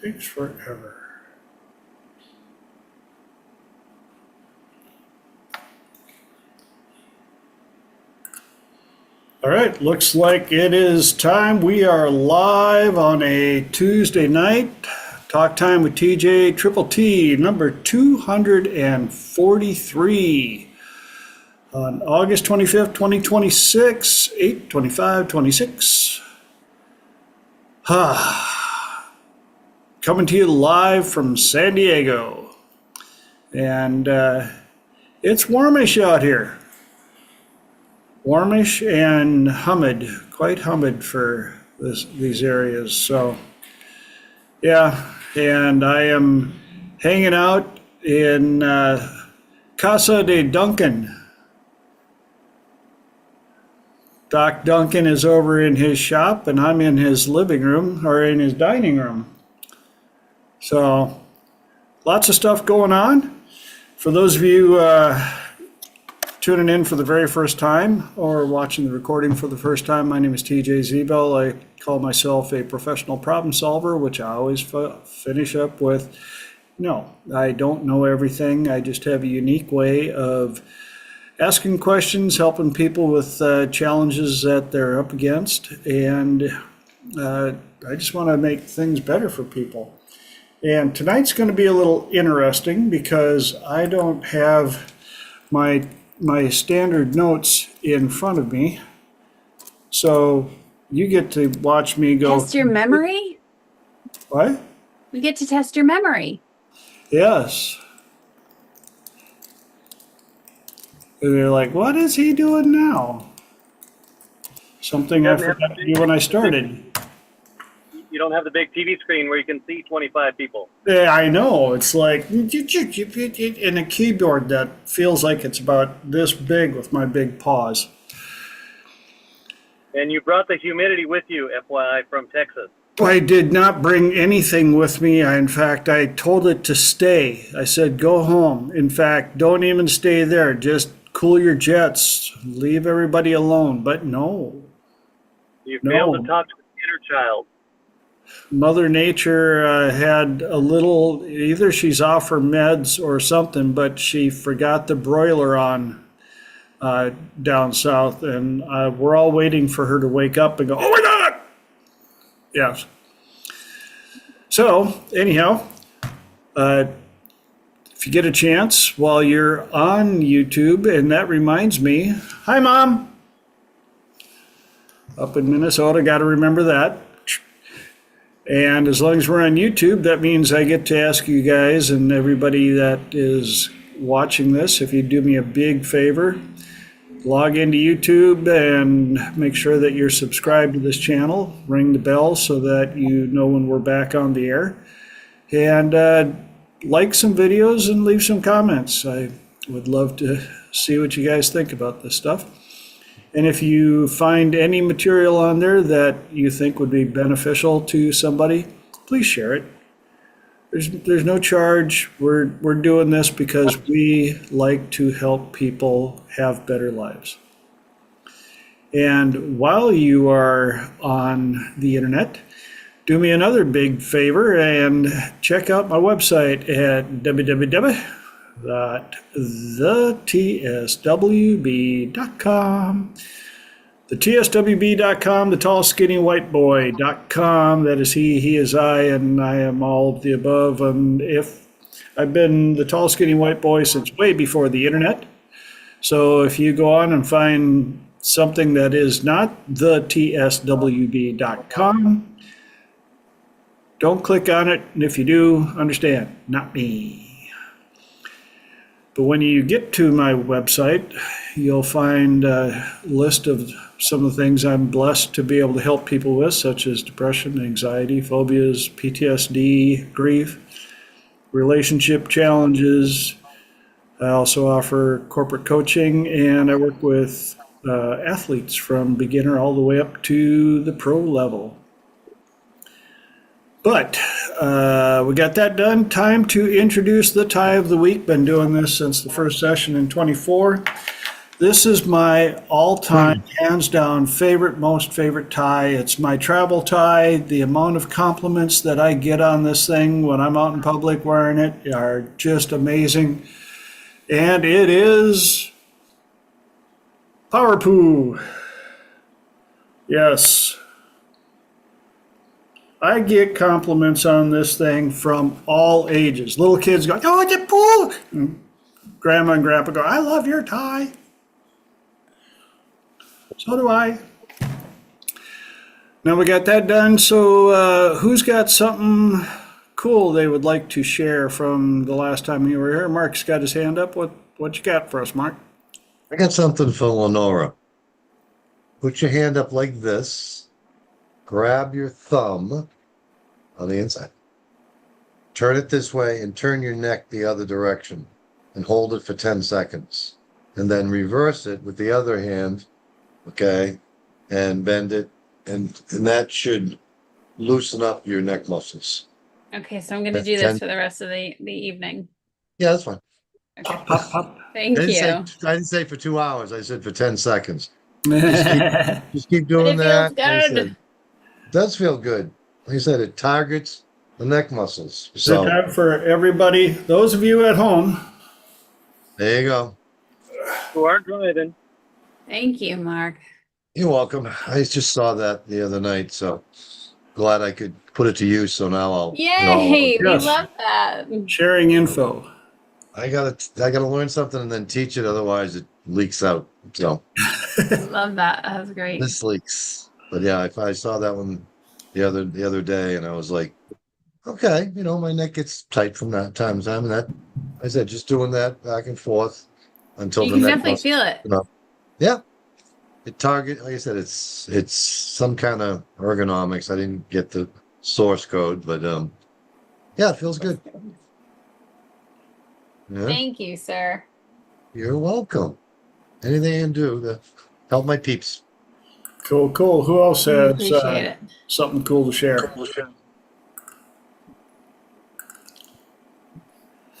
Takes forever. All right, looks like it is time. We are live on a Tuesday night. Talk time with TJ Triple T, number 243 on August 25th, 2026, 8/25/26. Coming to you live from San Diego. And it's warmish out here. Warmish and humid, quite humid for these areas. So, yeah, and I am hanging out in Casa de Duncan. Doc Duncan is over in his shop, and I'm in his living room, or in his dining room. So, lots of stuff going on. For those of you tuning in for the very first time or watching the recording for the first time, my name is TJ Zebel. I call myself a professional problem solver, which I always finish up with, no, I don't know everything. I just have a unique way of asking questions, helping people with challenges that they're up against, and I just want to make things better for people. And tonight's going to be a little interesting because I don't have my standard notes in front of me. So you get to watch me go. Test your memory? What? We get to test your memory. Yes. And they're like, what is he doing now? Something I forgot to do when I started. You don't have the big TV screen where you can see 25 people. Yeah, I know. It's like in a keyboard that feels like it's about this big with my big paws. And you brought the humidity with you, FYI, from Texas. I did not bring anything with me. In fact, I told it to stay. I said, go home. In fact, don't even stay there. Just cool your jets. Leave everybody alone. But no. You failed to talk to the inner child. Mother Nature had a little, either she's off her meds or something, but she forgot the broiler on down south, and we're all waiting for her to wake up and go, oh my God! Yes. So, anyhow, if you get a chance while you're on YouTube, and that reminds me, hi Mom! Up in Minnesota, got to remember that. And as long as we're on YouTube, that means I get to ask you guys and everybody that is watching this, if you do me a big favor, log into YouTube and make sure that you're subscribed to this channel. Ring the bell so that you know when we're back on the air. And like some videos and leave some comments. I would love to see what you guys think about this stuff. And if you find any material on there that you think would be beneficial to somebody, please share it. There's no charge. We're doing this because we like to help people have better lives. And while you are on the internet, do me another big favor and check out my website at www.thetswb.com. TheTSWB.com, the tall, skinny white boy.com. That is he is I, and I am all of the above. And if I've been the tall, skinny white boy since way before the internet. So if you go on and find something that is not the TSWB.com, don't click on it. And if you do, understand, not me. But when you get to my website, you'll find a list of some of the things I'm blessed to be able to help people with, such as depression, anxiety, phobias, PTSD, grief, relationship challenges. I also offer corporate coaching, and I work with athletes from beginner all the way up to the pro level. But we got that done. Time to introduce the tie of the week. Been doing this since the first session in 24. This is my all-time, hands down, most favorite tie. It's my travel tie. The amount of compliments that I get on this thing when I'm out in public wearing it are just amazing. And it is Power Poo. Yes. I get compliments on this thing from all ages. Little kids go, oh, it's a poo. And Grandma and Grandpa go, I love your tie. So do I. Now we got that done. So who's got something cool they would like to share from the last time you were here? Mark's got his hand up. What you got for us, Mark? I got something for Lenora. Put your hand up like this. Grab your thumb on the inside. Turn it this way and turn your neck the other direction and hold it for 10 seconds. And then reverse it with the other hand, okay, and bend it. And that should loosen up your neck muscles. Okay, so I'm going to do this for the rest of the evening. Yeah, that's fine. Okay. Pop, pop. Thank you. I didn't say for 2 hours. I said for 10 seconds. It Just keep doing But it that. feels Like I good. said, it does feel good. Like I said, it targets the neck muscles. So Good time for everybody. Those of you at home, there you go. Who are driving? Thank you, Mark. You're welcome. I just saw that the other night, so glad I could put it to use. So now I'll. Yay! We Yes. love that. sharing info. I gotta learn something and then teach it. Otherwise, it leaks out. So Love that. That was great. this leaks. But yeah, I saw that one the other day, and I was like, okay, my neck gets tight from that time to time, and that I said just doing that back and forth until You the can neck definitely muscle. feel it. Yeah. It target, like I said, it's some kind of ergonomics. I didn't get the source code, but yeah, it feels good. Yeah, Thank you, sir. you're welcome. Anything I can do to help my peeps. Cool. Who else has Appreciate it. something cool to share?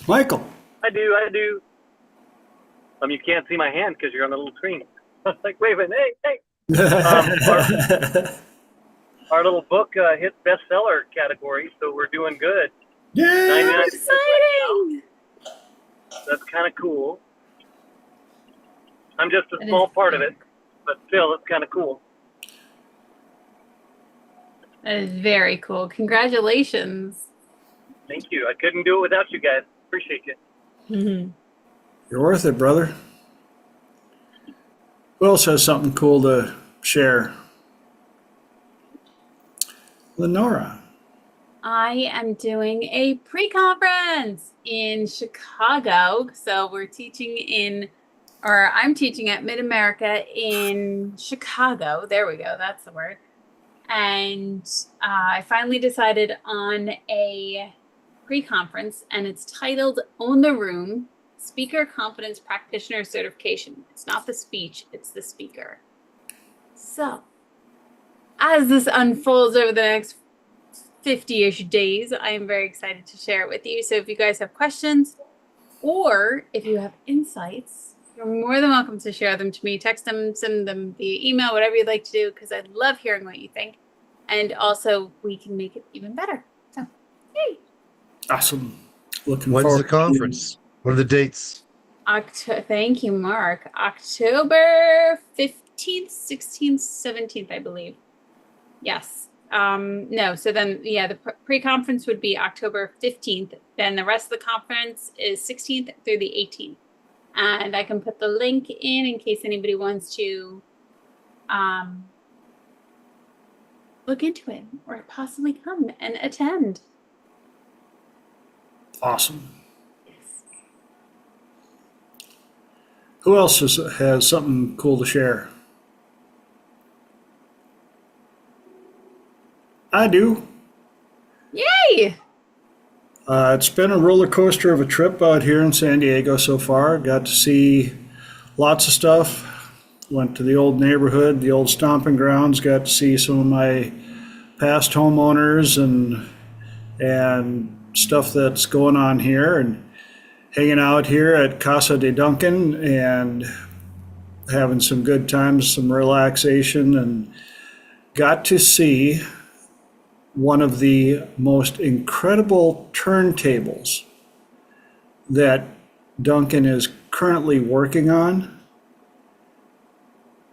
Michael. I do. You can't see my hand because you're on the little screen. I was like, wait a minute, hey. Our little book hit bestseller category, so we're doing good. Yeah. 99 Exciting! That's kind of cool. I'm just a That small is part of great. it, but still, it's kind of cool. That is very cool. Congratulations. Thank you. I couldn't do it without you guys. Appreciate you. You're worth it, brother. Who else has something cool to share? Lenora. I am doing a pre-conference in Chicago. So I'm teaching at Mid-America in Chicago. There we go. That's the word. And I finally decided on a pre-conference, and it's titled Own the Room, Speaker Confidence Practitioner Certification. It's not the speech, it's the speaker. So, as this unfolds over the next 50-ish days, I am very excited to share it with you. So if you guys have questions or if you have insights, you're more than welcome to share them to me. Text them, send them via email, whatever you'd like to do, because I love hearing what you think. And also, we can make it even better. So, yay! Awesome. Looking When's forward the conference? What are the dates? Thank you, Mark. October 15th, 16th, 17th, I believe. Yes. No, so then, yeah, the pre-conference would be October 15th. Then the rest of the conference is 16th through the 18th. And I can put the link in case anybody wants to look into it or possibly come and attend. Awesome. Yes. Who else has something cool to share? I do. Yay! It's been a roller coaster of a trip out here in San Diego so far. Got to see lots of stuff. Went to the old neighborhood, the old stomping grounds. Got to see some of my past homeowners and stuff that's going on here, and hanging out here at Casa de Duncan. And having some good times, some relaxation, and got to see one of the most incredible turntables that Duncan is currently working on.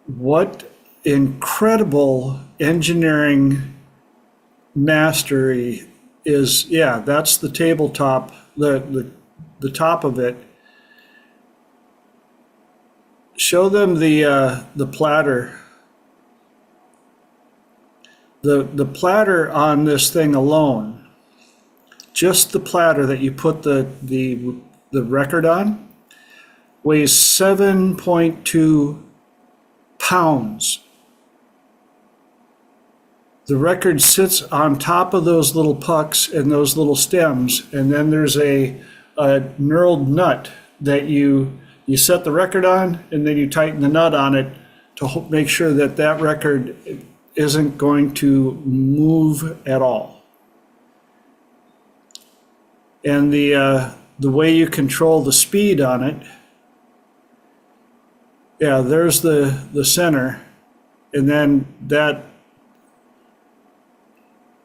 What incredible engineering mastery is. Yeah, that's the tabletop, the top of it. Show them the platter. The platter on this thing alone, just the platter that you put the record on, weighs 7.2 pounds. The record sits on top of those little pucks and those little stems, and then there's a knurled nut that you set the record on, and then you tighten the nut on it to make sure that that record isn't going to move at all. And the way you control the speed on it, yeah, there's the center, and then that,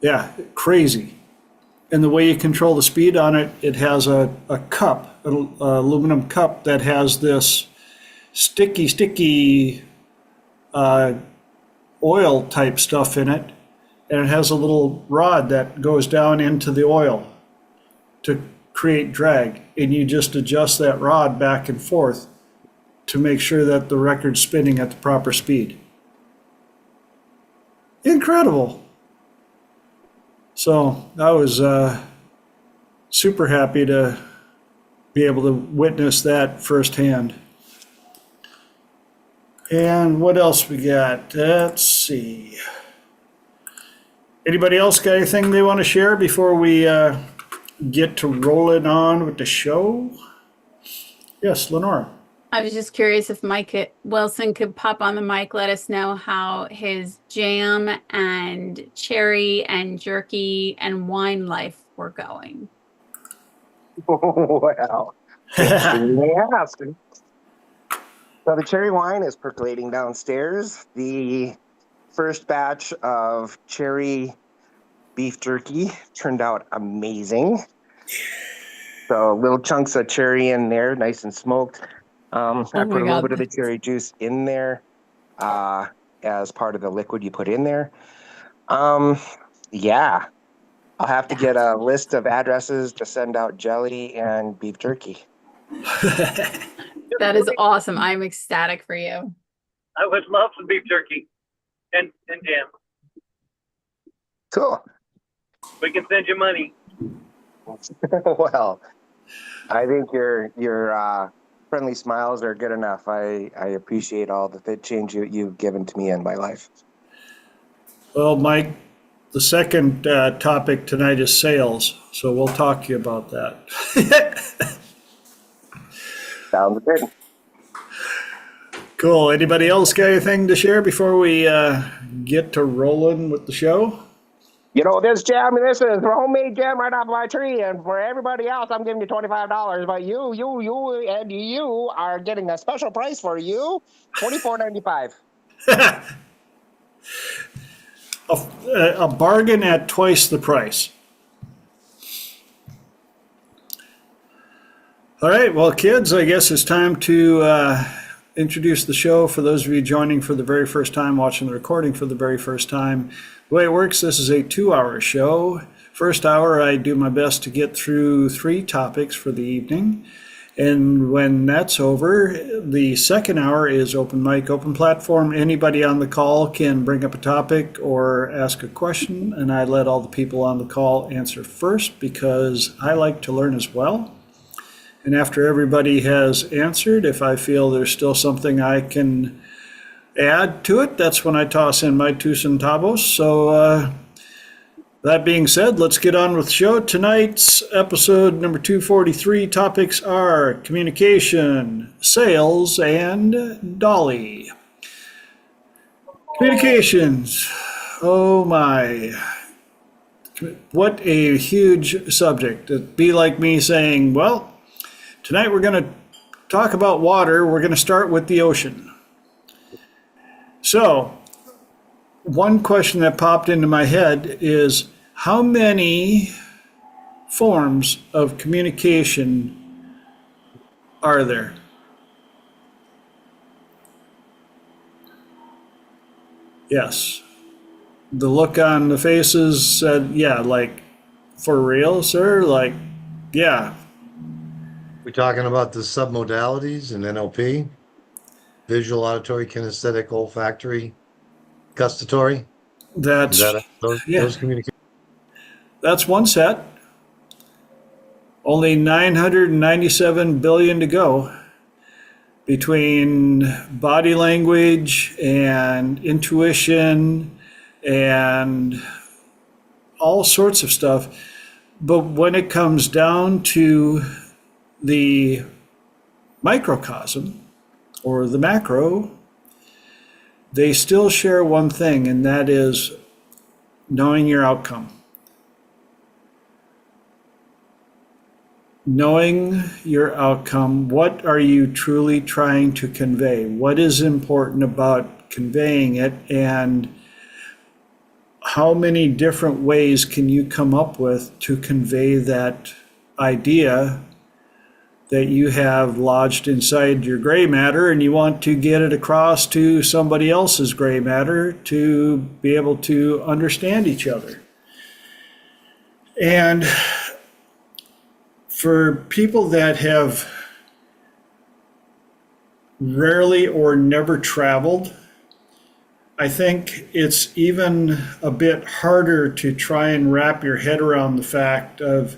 yeah, crazy. And the way you control the speed on it, it has a cup, an aluminum cup that has this sticky oil type stuff in it, and it has a little rod that goes down into the oil to create drag, and you just adjust that rod back and forth to make sure that the record's spinning at the proper speed. Incredible. So I was super happy to be able to witness that firsthand. And what else we got? Let's see. Anybody else got anything they want to share before we get to rolling on with the show? Yes, Lenora. I was just curious if Mike Wilson could pop on the mic, let us know how his jam and cherry and jerky and wine life were going. Well, yeah. So the cherry wine is percolating downstairs. The first batch of cherry beef jerky turned out amazing. So little chunks of cherry in there, nice and smoked. I put a little bit of the cherry juice in there as part of the liquid you put in there. Yeah, I'll have to get a list of addresses to send out jelly and beef jerky. That is awesome. I'm ecstatic for you. I would love some beef jerky and jam. Cool. We can send you money. Well, I think your friendly smiles are good enough. I appreciate all the change you've given to me in my life. Well, Mike, the second topic tonight is sales, so we'll talk to you about that. Sounds good. Cool. Anybody else got anything to share before we get to rolling with the show? You know, this is homemade jam right off my tree, and for everybody else, I'm giving you $25. But you are getting a special price for you, $24.95. A bargain at twice the price. All right, well, kids, I guess it's time to introduce the show for those of you joining for the very first time, watching the recording for the very first time. The way it works, this is a 2-hour show. First hour, I do my best to get through 3 topics for the evening. And when that's over, the second hour is open mic, open platform. Anybody on the call can bring up a topic or ask a question, and I let all the people on the call answer first because I like to learn as well. And after everybody has answered, if I feel there's still something I can add to it, that's when I toss in my 2 centavos. So that being said, let's get on with the show. Tonight's episode number 243 topics are communication, sales, and Dolly. Communications. Oh my. What a huge subject. It'd be like me saying, well, tonight we're going to talk about water. We're going to start with the ocean. So, one question that popped into my head is how many forms of communication are there? Yes. The look on the faces said, yeah, like, for real, sir? Like, yeah, We talking about the submodalities in NLP? Visual, auditory, kinesthetic, olfactory, gustatory? Is that's, that those yeah, communications? that's one set. Only 997 billion to go between body language and intuition and all sorts of stuff. But when it comes down to the microcosm or the macro, they still share one thing, and that is knowing your outcome. Knowing your outcome, what are you truly trying to convey? What is important about conveying it? And how many different ways can you come up with to convey that idea that you have lodged inside your gray matter and you want to get it across to somebody else's gray matter to be able to understand each other? And for people that have rarely or never traveled, I think it's even a bit harder to try and wrap your head around the fact of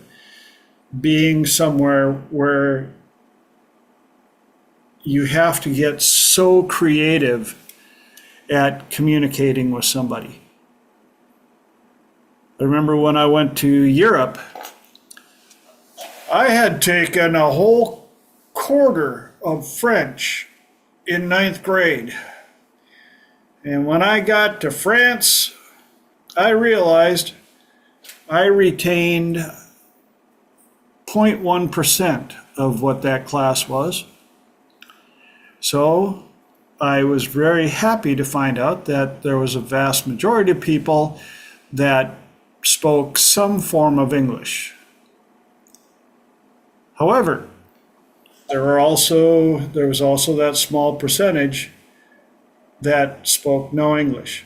being somewhere where you have to get so creative at communicating with somebody. I remember when I went to Europe, I had taken a whole quarter of French in ninth grade. And when I got to France, I realized I retained 0.1% of what that class was. So I was very happy to find out that there was a vast majority of people that spoke some form of English. However, there was also that small percentage that spoke no English.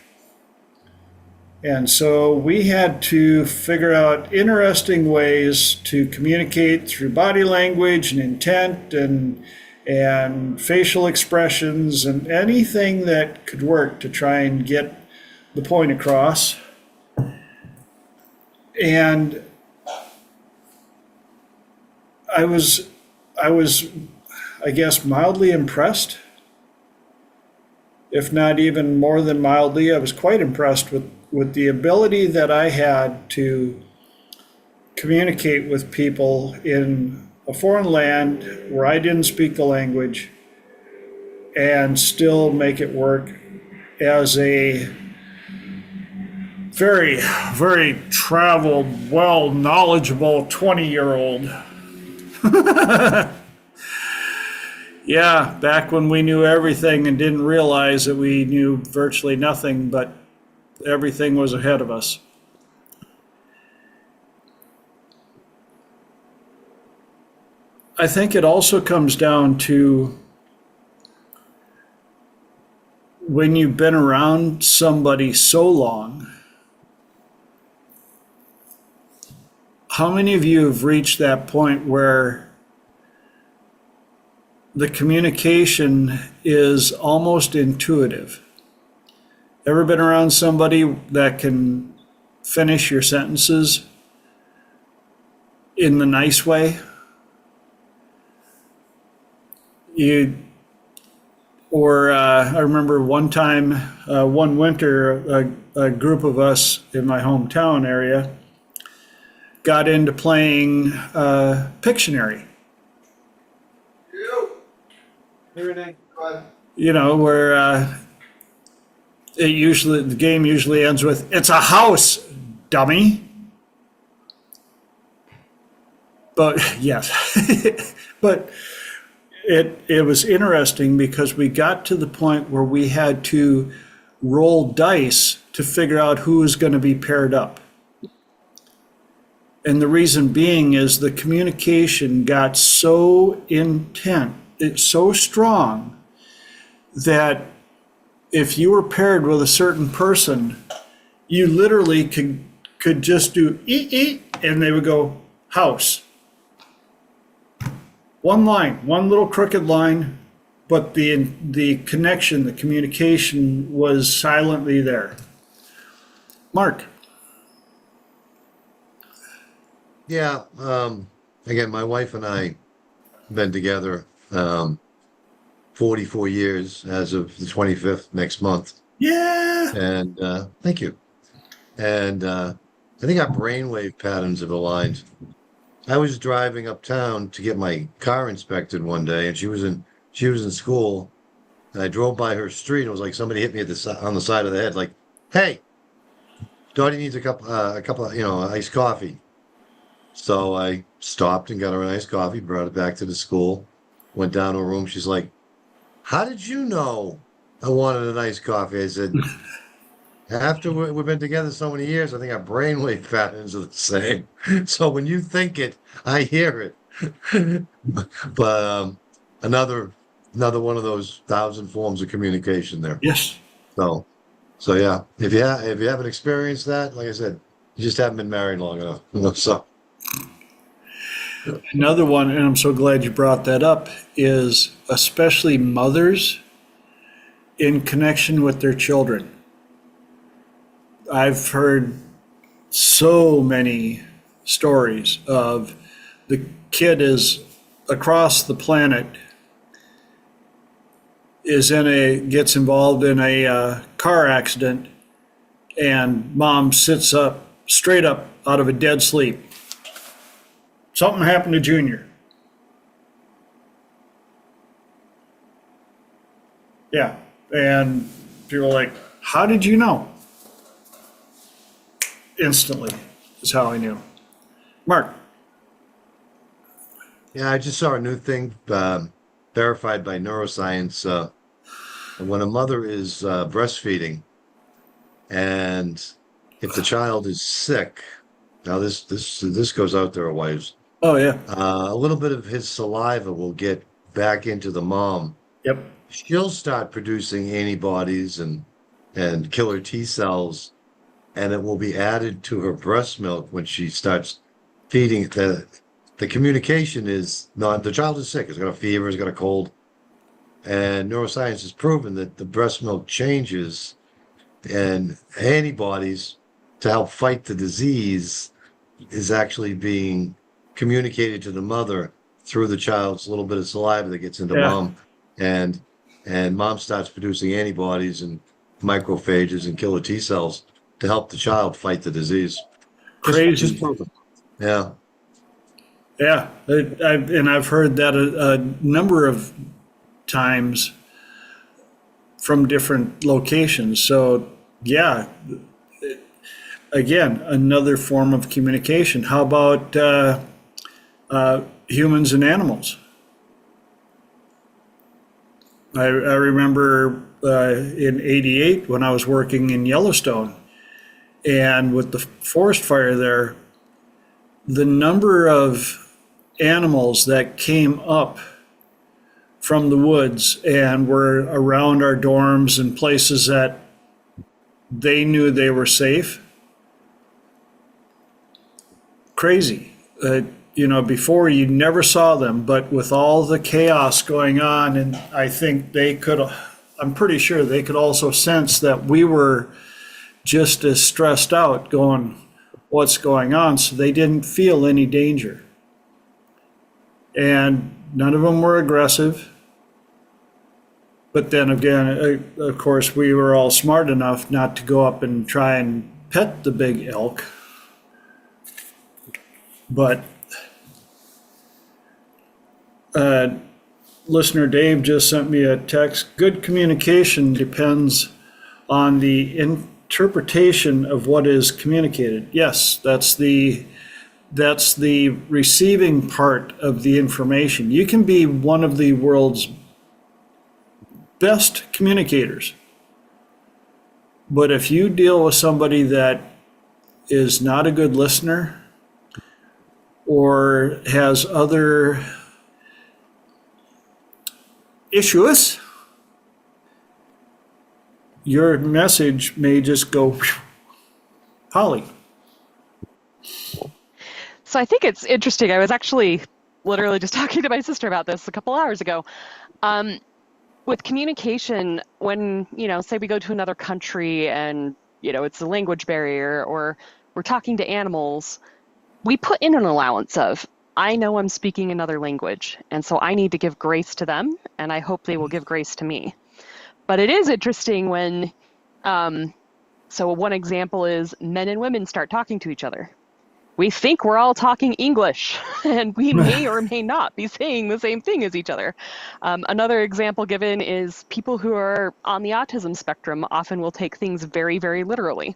And so we had to figure out interesting ways to communicate through body language and intent and facial expressions and anything that could work to try and get the point across. And I was, I guess, mildly impressed. If not even more than mildly, I was quite impressed with the ability that I had to communicate with people in a foreign land where I didn't speak the language and still make it work as a very, very traveled, well knowledgeable 20-year-old. Yeah, back when we knew everything and didn't realize that we knew virtually nothing, but everything was ahead of us. I think it also comes down to when you've been around somebody so long, how many of you have reached that point where the communication is almost intuitive? Ever been around somebody that can finish your sentences in the nice way? I remember one time, one winter, a group of us in my hometown area got into playing Pictionary. You know, where the game usually ends with "It's a house, dummy." But yes, but it was interesting because we got to the point where we had to roll dice to figure out who is going to be paired up. And the reason being is the communication got so intent, it's so strong that if you were paired with a certain person, you literally could just do eat, eat, and they would go house. One line, one little crooked line, but the connection, the communication was silently there. Mark. Yeah. Again, my wife and I have been together 44 years as of the 25th next month. Yeah. And thank you. And I think our brainwave patterns have aligned. I was driving uptown to get my car inspected one day, and she was in school, and I drove by her street. And it was like somebody hit me on the side of the head, like, "Hey, Dottie needs a cup of iced coffee." So I stopped and got her an iced coffee, brought it back to the school, went down to her room. She's like, "How did you know I wanted an iced coffee?" I said, "After we've been together so many years, I think our brainwave patterns are the same. So when you think it, I hear it." But another one of those 1,000 forms of communication there. Yes. So yeah, if you haven't experienced that, like I said, you just haven't been married long enough. So Another one, and I'm so glad you brought that up, is especially mothers in connection with their children. I've heard so many stories of the kid is across the planet, gets involved in a car accident, and mom sits up straight up out of a dead sleep. Something happened to Junior. Yeah, and people are like, "How did you know?" Instantly is how I knew. Mark. yeah, I just saw a new thing verified by neuroscience. When a mother is breastfeeding, and if the child is sick, now this goes out there a ways. Oh yeah. A little bit of his saliva will get back into the mom. Yep. She'll start producing antibodies and killer T cells, and it will be added to her breast milk when she starts feeding. The communication is not, the child is sick, it's got a fever, it's got a cold, and neuroscience has proven that the breast milk changes, and antibodies to help fight the disease is actually being communicated to the mother through the child's little bit of saliva that gets into Yeah. mom, and mom starts producing antibodies and macrophages and killer T cells to help the child fight the disease. Crazy. Just proven. Yeah. Yeah, I've heard that a number of times from different locations. So yeah, again, another form of communication. How about humans and animals? I remember in '88 when I was working in Yellowstone, and with the forest fire there, the number of animals that came up from the woods and were around our dorms and places that they knew they were safe. Crazy. Before you never saw them, but with all the chaos going on, and I think I'm pretty sure they could also sense that we were just as stressed out going, what's going on? So they didn't feel any danger. And none of them were aggressive. But then again, of course, we were all smart enough not to go up and try and pet the big elk. But listener Dave just sent me a text. Good communication depends on the interpretation of what is communicated. Yes, that's the receiving part of the information. You can be one of the world's best communicators, But if you deal with somebody that is not a good listener or has other issues, your message may just go Polly. So I think it's interesting. I was actually literally just talking to my sister about this a couple hours ago. With communication, when, say we go to another country and, it's a language barrier, or we're talking to animals, we put in an allowance of, I know I'm speaking another language, and so I need to give grace to them, and I hope they will give grace to me. But it is interesting when, so one example is men and women start talking to each other. We think we're all talking English, and we may or may not be saying the same thing as each other. Another example given is people who are on the autism spectrum often will take things very, very literally.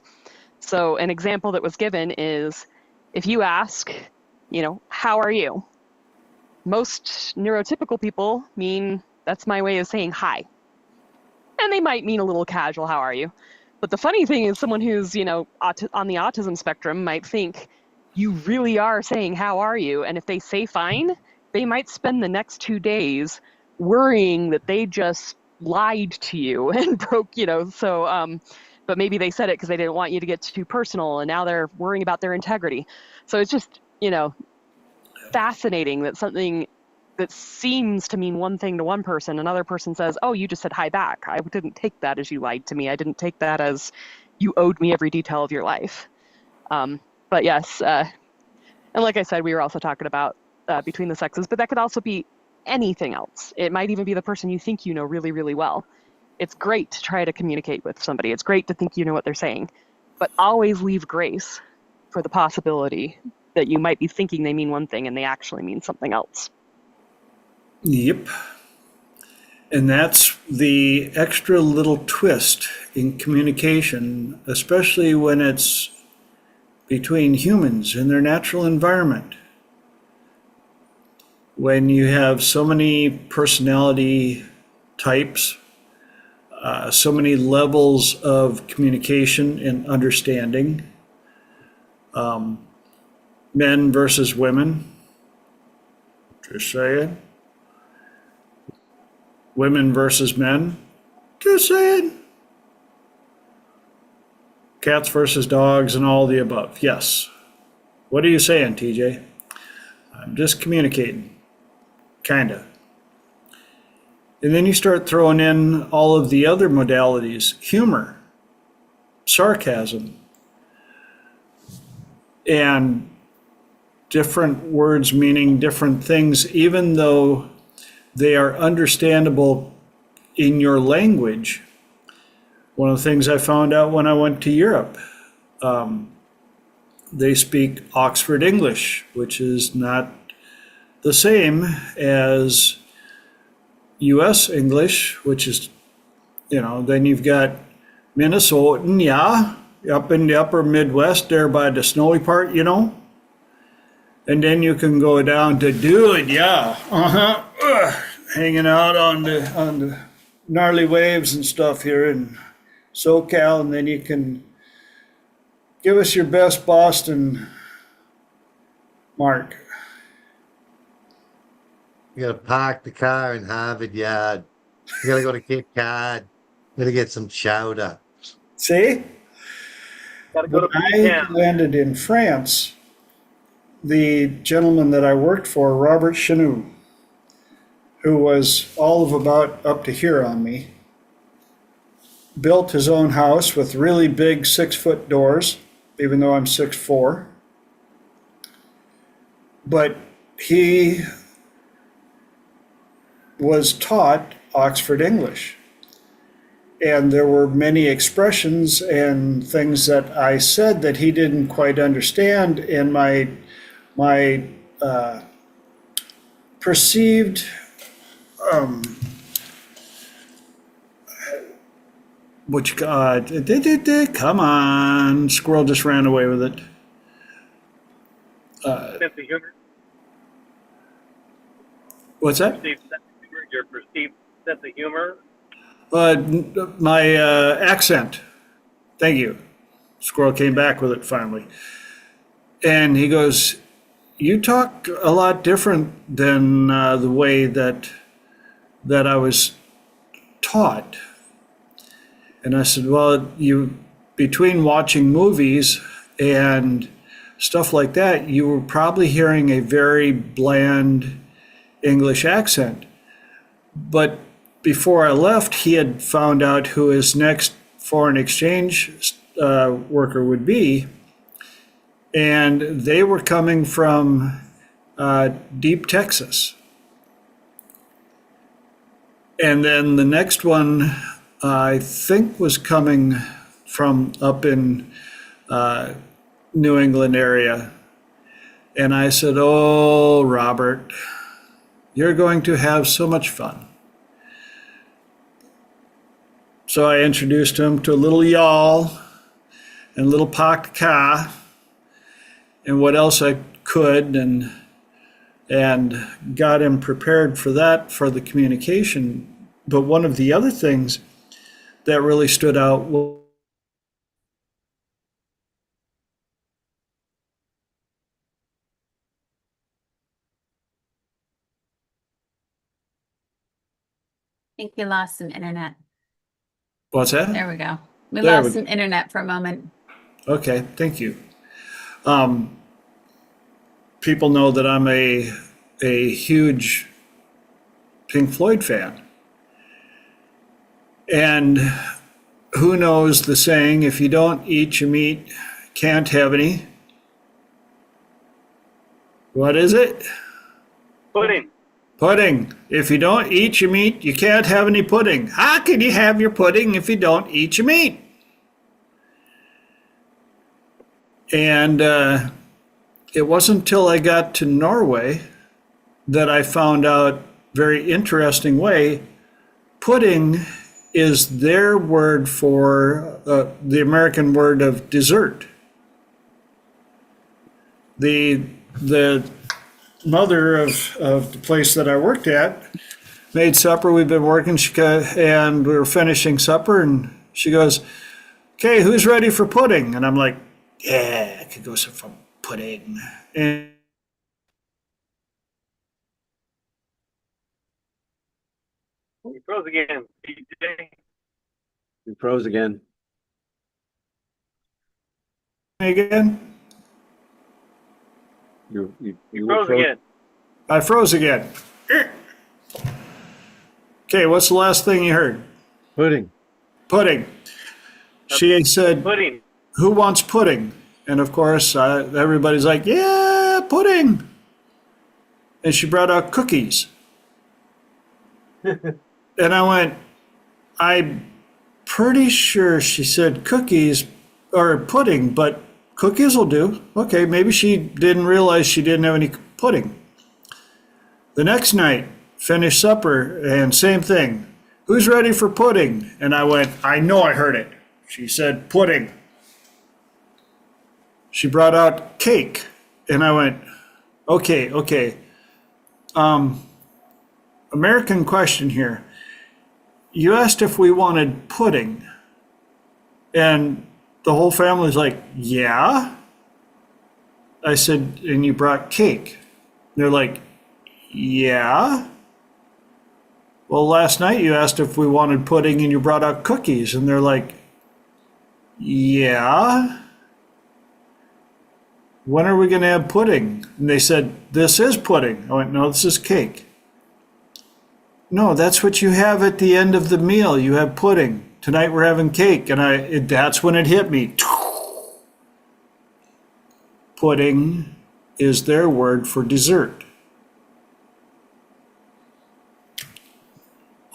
So an example that was given is if you ask, how are you? Most neurotypical people mean that's my way of saying hi. And they might mean a little casual, how are you? But the funny thing is someone who's, on the autism spectrum might think, you really are saying, how are you? And if they say fine, they might spend the next 2 days worrying that they just lied to you and broke, but maybe they said it because they didn't want you to get too personal, and now they're worrying about their integrity. So it's just, fascinating that something that seems to mean one thing to one person, another person says, oh, you just said hi back. I didn't take that as you lied to me. I didn't take that as you owed me every detail of your life. But yes, and like I said, we were also talking about between the sexes, but that could also be anything else. It might even be the person you think you know really, really well. It's great to try to communicate with somebody. It's great to think you know what they're saying, but always leave grace for the possibility that you might be thinking they mean one thing and they actually mean something else. Yep. And that's the extra little twist in communication, especially when it's between humans in their natural environment. When you have so many personality types, so many levels of communication and understanding, men versus women, just saying, women versus men, just saying, cats versus dogs and all the above. Yes. What are you saying, TJ? I'm just communicating, kinda. And then you start throwing in all of the other modalities, humor, sarcasm, and different words meaning different things, even though they are understandable in your language. One of the things I found out when I went to Europe, they speak Oxford English, which is not the same as US English, which is, then you've got Minnesotan, yeah, up in the upper Midwest there by the snowy part, And then you can go down to dude, yeah, hanging out on the gnarly waves and stuff here in SoCal, and then you can give us your best Boston, Mark. You gotta park the car in Harvard Yard. You gotta go to Cape Cod. You gotta get some chowder. See? Gotta go to When I town. landed in France, the gentleman that I worked for, Robert Chenou, who was all of about up to here on me, built his own house with really big 6-foot doors, even though I'm 6'4". But he was taught Oxford English. And there were many expressions and things that I said that he didn't quite understand, and my perceived come on, squirrel just ran away with it. Sense of humor. What's that? Perceived sense of humor. Your perceived sense of humor. My accent. Thank you. Squirrel came back with it finally. And he goes, you talk a lot different than the way that I was taught. And I said, well, you between watching movies and stuff like that, you were probably hearing a very bland English accent. But before I left, he had found out who his next foreign exchange worker would be. And they were coming from deep Texas. And then the next one, I think, was coming from up in New England area. And I said, oh, Robert, you're going to have so much fun. So I introduced him to a little y'all and a little pakka and what else I could, and got him prepared for that, for the communication. But one of the other things that really stood out was I think we lost some internet. what's that? There we go. We There lost we some internet for a moment. Okay, thank you. People know that I'm a huge Pink Floyd fan. And who knows the saying, if you don't eat your meat, can't have any. What is it? Pudding. Pudding. If you don't eat your meat, you can't have any pudding. How can you have your pudding if you don't eat your meat? And it wasn't until I got to Norway that I found out, very interesting way, pudding is their word for the American word of dessert. The mother of the place that I worked at made supper. We've been working, and we were finishing supper, and she goes, okay, who's ready for pudding? And I'm like, yeah, I could go for pudding. And You froze again, DJ. You froze again. again, You You froze again. I froze again. Okay, what's the last thing you heard? Pudding. Pudding. She said, Pudding. who wants pudding? And of course, everybody's like, yeah, pudding. And she brought out cookies. And I went, I'm pretty sure she said cookies or pudding, but cookies will do. Okay, maybe she didn't realize she didn't have any pudding. The next night, finished supper, and same thing. Who's ready for pudding? And I went, I know I heard it. She said pudding. She brought out cake, and I went, okay. American question here. You asked if we wanted pudding, and the whole family's like, yeah. I said, and you brought cake. They're like, yeah. Well, last night you asked if we wanted pudding and you brought out cookies, and they're like, yeah. When are we going to have pudding? And they said, this is pudding. I went, no, this is cake. No, that's what you have at the end of the meal. You have pudding. Tonight we're having cake. And that's when it hit me. Pudding is their word for dessert.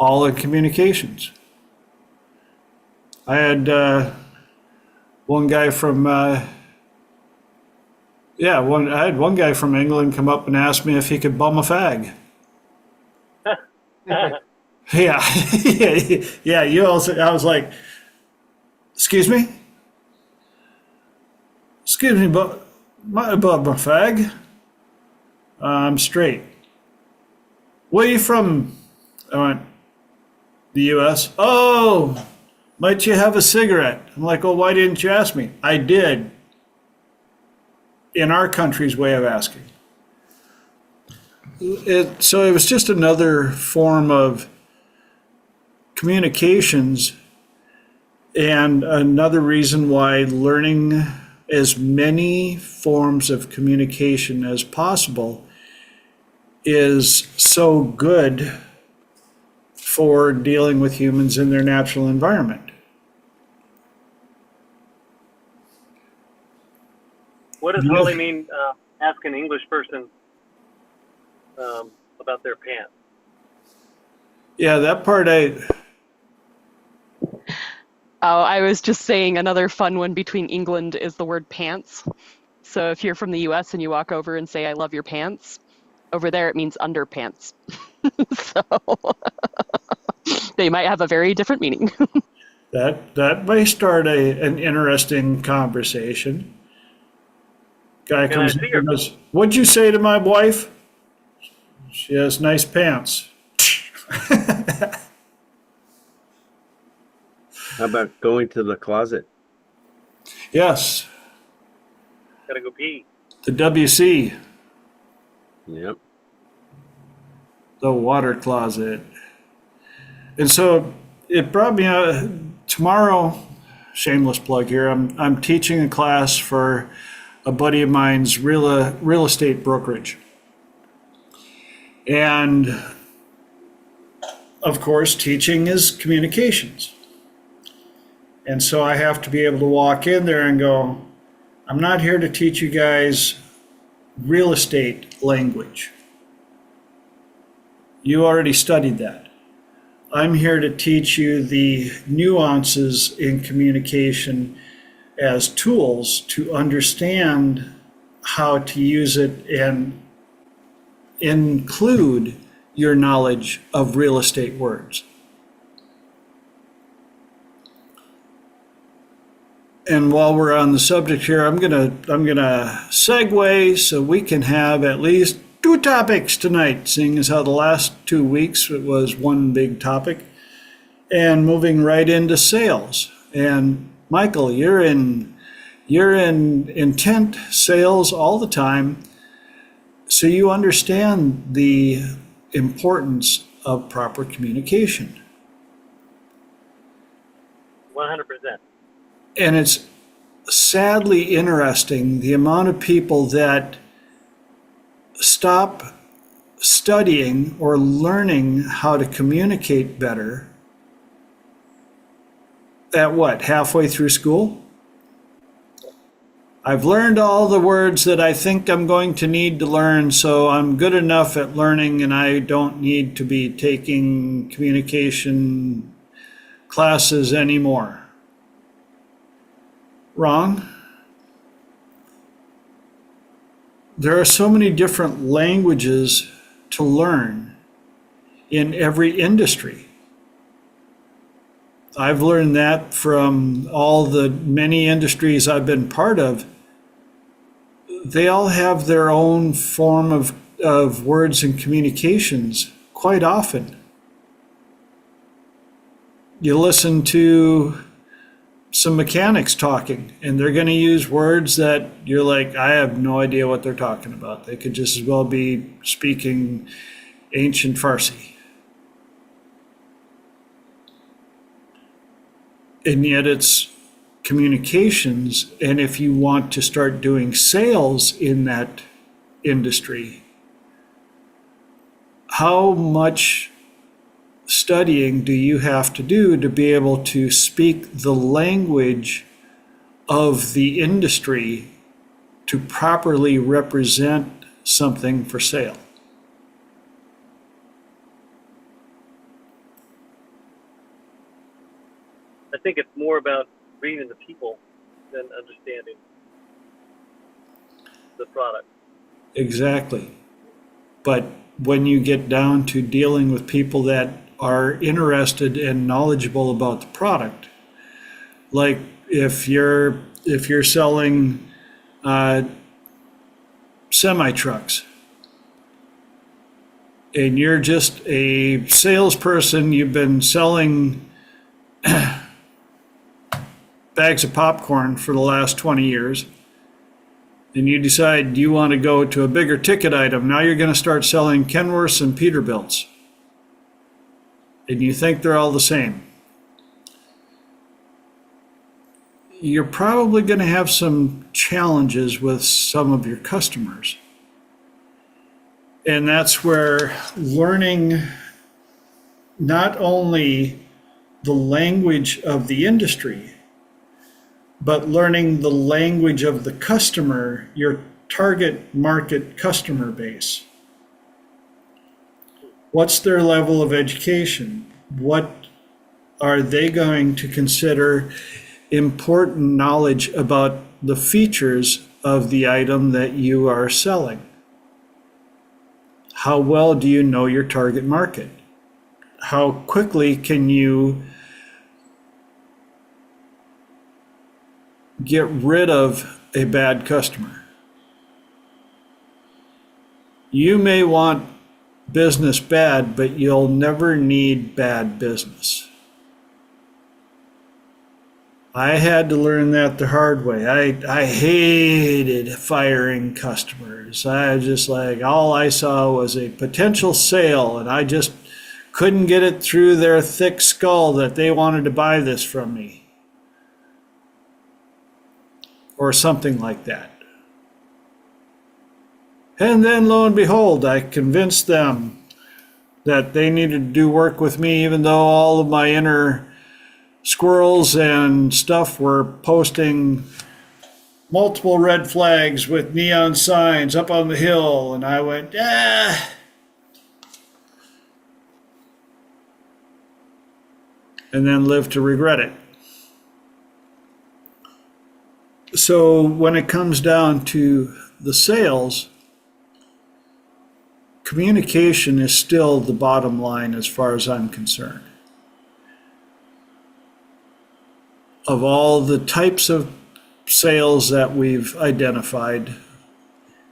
All in communications. I had one guy from I had one guy from England come up and ask me if he could bum a fag. Yeah, yeah. You also, I was like, excuse me, but my fag. I'm straight. Where you from? I went, the U.S. Oh, Might you have a cigarette? I'm like, well, why didn't you ask me? I did, in our country's way of asking. So it was just another form of communications, and another reason why learning as many forms of communication as possible is so good for dealing with humans in their natural environment. What does Yeah. Dolly mean? Ask an English person about their pants. Yeah, that part Oh, I was just saying another fun one between England is the word pants. So if you're from the US and you walk over and say, I love your pants, over there it means underpants. So they might have a very different meaning. that may start an interesting conversation. Guy And I comes see in her. and goes, "What'd you say to my wife?" She has nice pants. How about going to the closet? Yes, Gotta go pee. the WC, Yep. the water closet. And so it brought me tomorrow, shameless plug here, I'm teaching a class for a buddy of mine's real estate brokerage. And of course, teaching is communications. And so I have to be able to walk in there and go, I'm not here to teach you guys real estate language. You already studied that. I'm here to teach you the nuances in communication as tools to understand how to use it and include your knowledge of real estate words. And while we're on the subject here, I'm gonna segue so we can have at least two topics tonight, seeing as how the last 2 weeks it was one big topic, and moving right into sales. And Michael, you're in intent sales all the time, so you understand the importance of proper communication. 100%. And it's sadly interesting the amount of people that stop studying or learning how to communicate better at what, halfway through school? I've learned all the words that I think I'm going to need to learn, so I'm good enough at learning and I don't need to be taking communication classes anymore. Wrong. There are so many different languages to learn in every industry. I've learned that from all the many industries I've been part of. They all have their own form of words and communications quite often. You listen to some mechanics talking, and they're going to use words that you're like, I have no idea what they're talking about. They could just as well be speaking ancient Farsi. And yet it's communications, and if you want to start doing sales in that industry, how much studying do you have to do to be able to speak the language of the industry to properly represent something for sale? I think it's more about reading the people than understanding the product. Exactly. But when you get down to dealing with people that are interested and knowledgeable about the product, like if you're selling semi trucks and you're just a salesperson, you've been selling bags of popcorn for the last 20 years, and you decide you want to go to a bigger ticket item. Now you're going to start selling Kenworths and Peterbilts, and you think they're all the same. You're probably going to have some challenges with some of your customers. And that's where learning not only the language of the industry, but learning the language of the customer, your target market customer base. What's their level of education? What are they going to consider important knowledge about the features of the item that you are selling? How well do you know your target market? How quickly can you get rid of a bad customer? You may want business bad, but you'll never need bad business. I had to learn that the hard way. I hated firing customers. I was just like, all I saw was a potential sale, and I just couldn't get it through their thick skull that they wanted to buy this from me. Or something like that. And then lo and behold, I convinced them that they needed to do work with me, even though all of my inner squirrels and stuff were posting multiple red flags with neon signs up on the hill, and I went, and then lived to regret it. So when it comes down to the sales, communication is still the bottom line as far as I'm concerned. Of all the types of sales that we've identified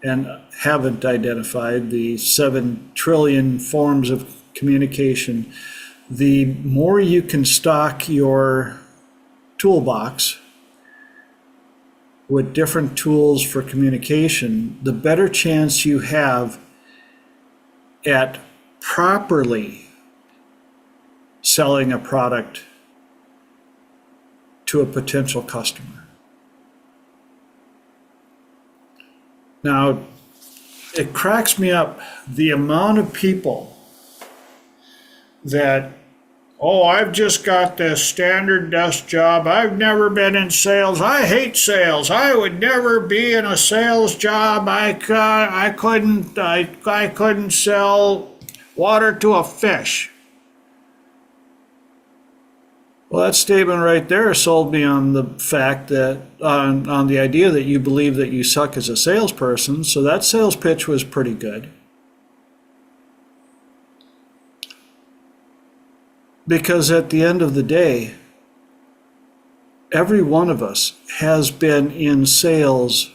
and haven't identified, the 7 trillion forms of communication, the more you can stock your toolbox with different tools for communication, the better chance you have at properly selling a product to a potential customer. Now, it cracks me up the amount of people that, oh, I've just got this standard desk job. I've never been in sales. I hate sales. I would never be in a sales job. I couldn't sell water to a fish. Well, that statement right there sold me on the fact that, on the idea that you believe that you suck as a salesperson. So that sales pitch was pretty good. Because at the end of the day, every one of us has been in sales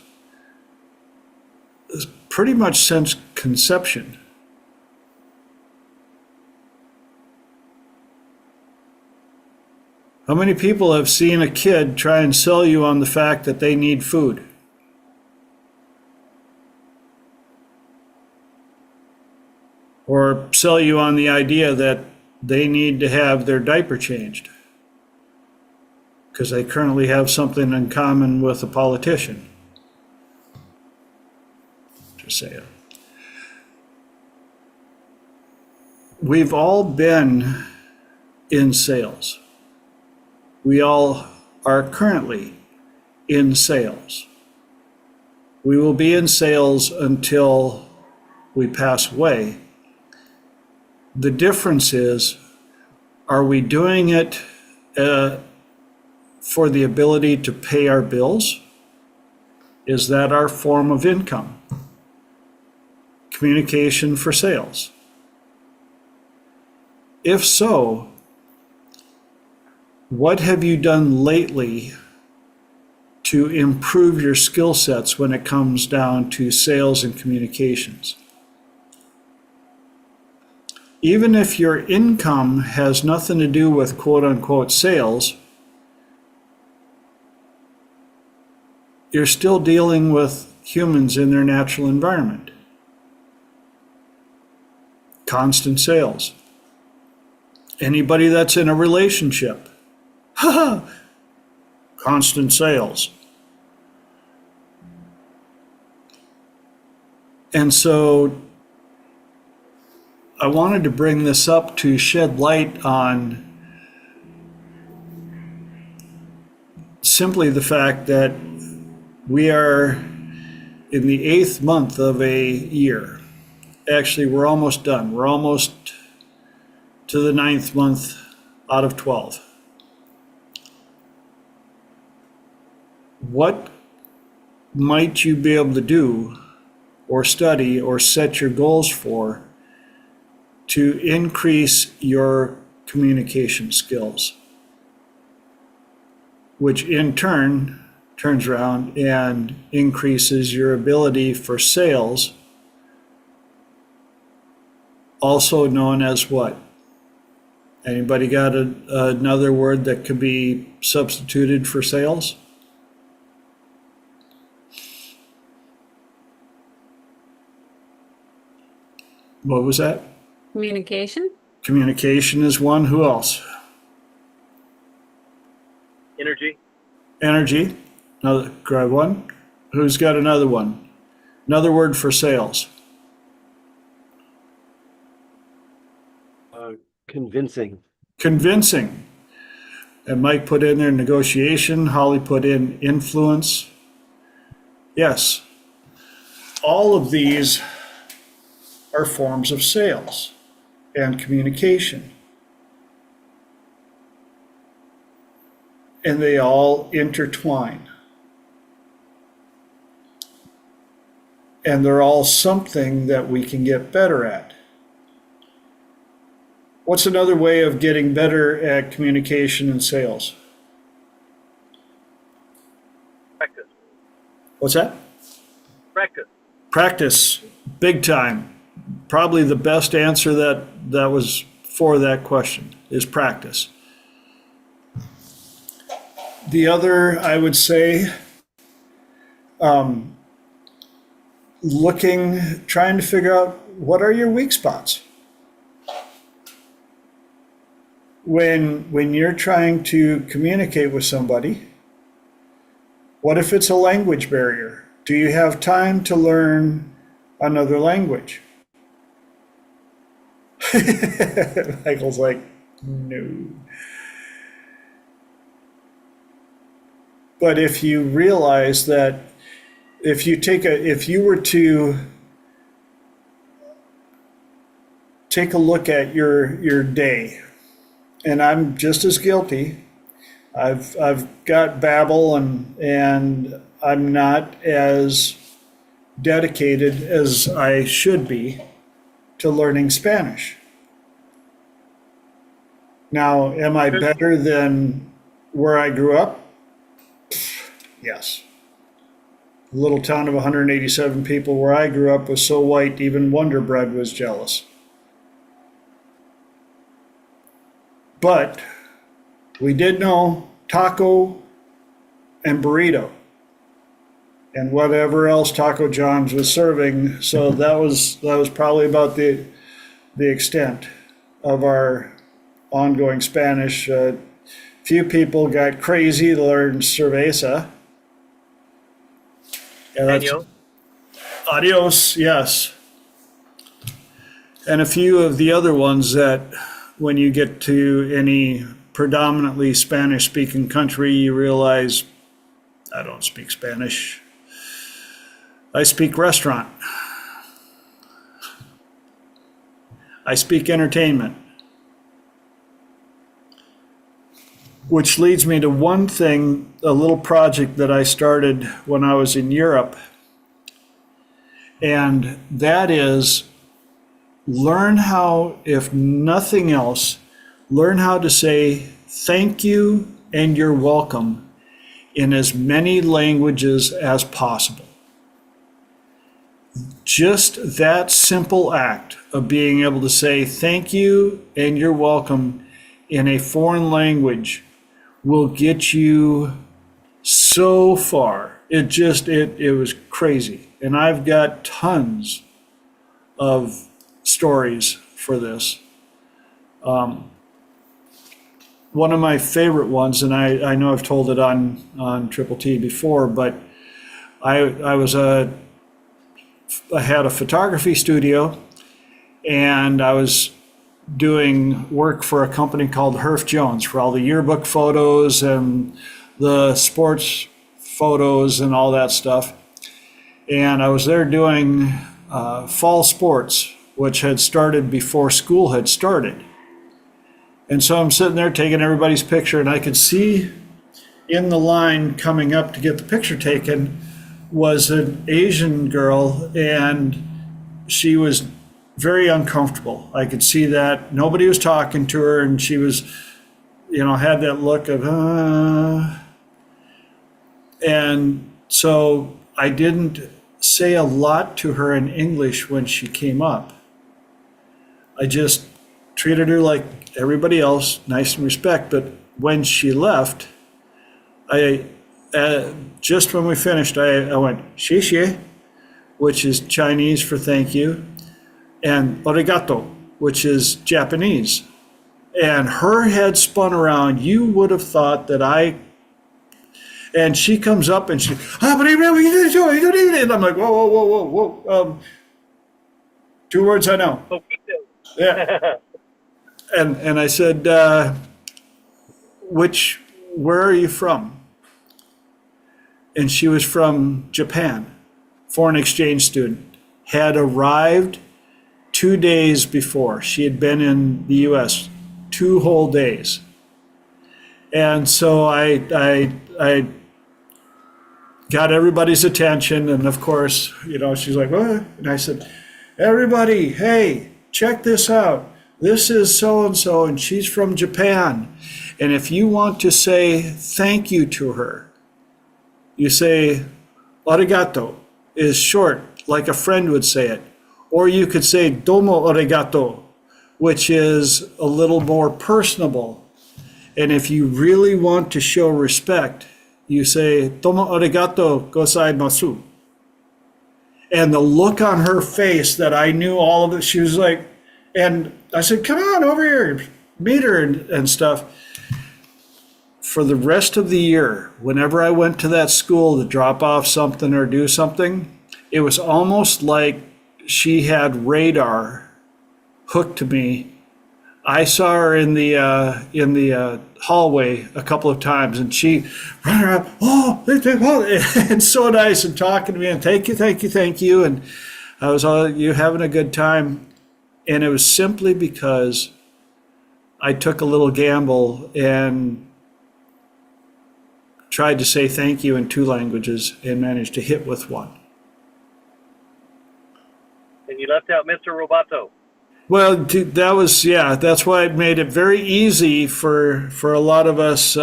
pretty much since conception. How many people have seen a kid try and sell you on the fact that they need food? Or sell you on the idea that they need to have their diaper changed because they currently have something in common with a politician? Just saying. We've all been in sales. We all are currently in sales. We will be in sales until we pass away. The difference is, are we doing it for the ability to pay our bills? Is that our form of income? Communication for sales. If so, what have you done lately to improve your skill sets when it comes down to sales and communications? Even if your income has nothing to do with quote unquote sales, you're still dealing with humans in their natural environment. Constant sales. Anybody that's in a relationship, constant sales. And so I wanted to bring this up to shed light on simply the fact that we are in the 8th month of a year. Actually, we're almost done. We're almost to the 9th month out of 12. What might you be able to do or study or set your goals for to increase your communication skills, which in turn turns around and increases your ability for sales, also known as what? Anybody got another word that could be substituted for sales? What was that? Communication. Communication is one. Who else? Energy. Energy. Another, grab one. Who's got another one? Another word for sales. Convincing. Convincing. And Mike put in there negotiation. Holly put in influence. Yes. All of these are forms of sales and communication. And they all intertwine. And they're all something that we can get better at. What's another way of getting better at communication and sales? Practice. What's that? Practice. Practice, big time. Probably the best answer that was for that question is practice. The other, I would say, trying to figure out what are your weak spots. When you're trying to communicate with somebody, what if it's a language barrier? Do you have time to learn another language? Michael's like, no. But if you realize that if you were to take a look at your day, and I'm just as guilty. I've got babble and I'm not as dedicated as I should be to learning Spanish. Now, am I better than where I grew up? Yes. A little town of 187 people where I grew up was so white, even Wonder Bread was jealous. But we did know taco and burrito and whatever else Taco John's was serving. So that was probably about the extent of our ongoing Spanish. Few people got crazy to learn cerveza. Yeah, Daniel. Adios, yes. And a few of the other ones that when you get to any predominantly Spanish-speaking country, you realize, I don't speak Spanish. I speak restaurant. I speak entertainment. Which leads me to one thing, a little project that I started when I was in Europe. And that is learn how, if nothing else, learn how to say thank you and you're welcome in as many languages as possible. Just that simple act of being able to say thank you and you're welcome in a foreign language will get you so far it was crazy. And I've got tons of stories for this. One of my favorite ones, and I know I've told it on Triple T before, but I had a photography studio, and I was doing work for a company called Herf Jones for all the yearbook photos and the sports photos and all that stuff. And I was there doing fall sports, which had started before school had started. And so I'm sitting there taking everybody's picture, and I could see in the line coming up to get the picture taken was an Asian girl, and she was very uncomfortable. I could see that nobody was talking to her, and she was, had that look of, and so I didn't say a lot to her in English when she came up. I just treated her like everybody else, nice and respect. But when she left, just when we finished, I went, "Xie," which is Chinese for thank you, and "arigato," which is Japanese. And her head spun around. You would have thought that and she comes up and she, but you do it. And I'm like, whoa. 2 words I know. Yeah. And I said, where are you from? And she was from Japan, foreign exchange student, had arrived 2 days before. She had been in the US 2 whole days. And so I got everybody's attention. And of course, she's like, what? And I said, everybody, hey, check this out. This is so-and-so, and she's from Japan. And if you want to say thank you to her, you say, arigato is short, like a friend would say it. Or you could say, domo arigato, which is a little more personable. And if you really want to show respect, you say, domo arigato gozaimasu. And the look on her face that I knew all of it, she was like, and I said, come on over here, meet her and stuff. For the rest of the year, whenever I went to that school to drop off something or do something, it was almost like she had radar hooked to me. I saw her in the hallway a couple of times, and she ran around, and so nice and talking to me, and thank you. And I was all, you having a good time? And it was simply because I took a little gamble and tried to say thank you in 2 languages and managed to hit with 1. And you left out Mr. Roboto. Well, that was, that's why it made it very easy for a lot of us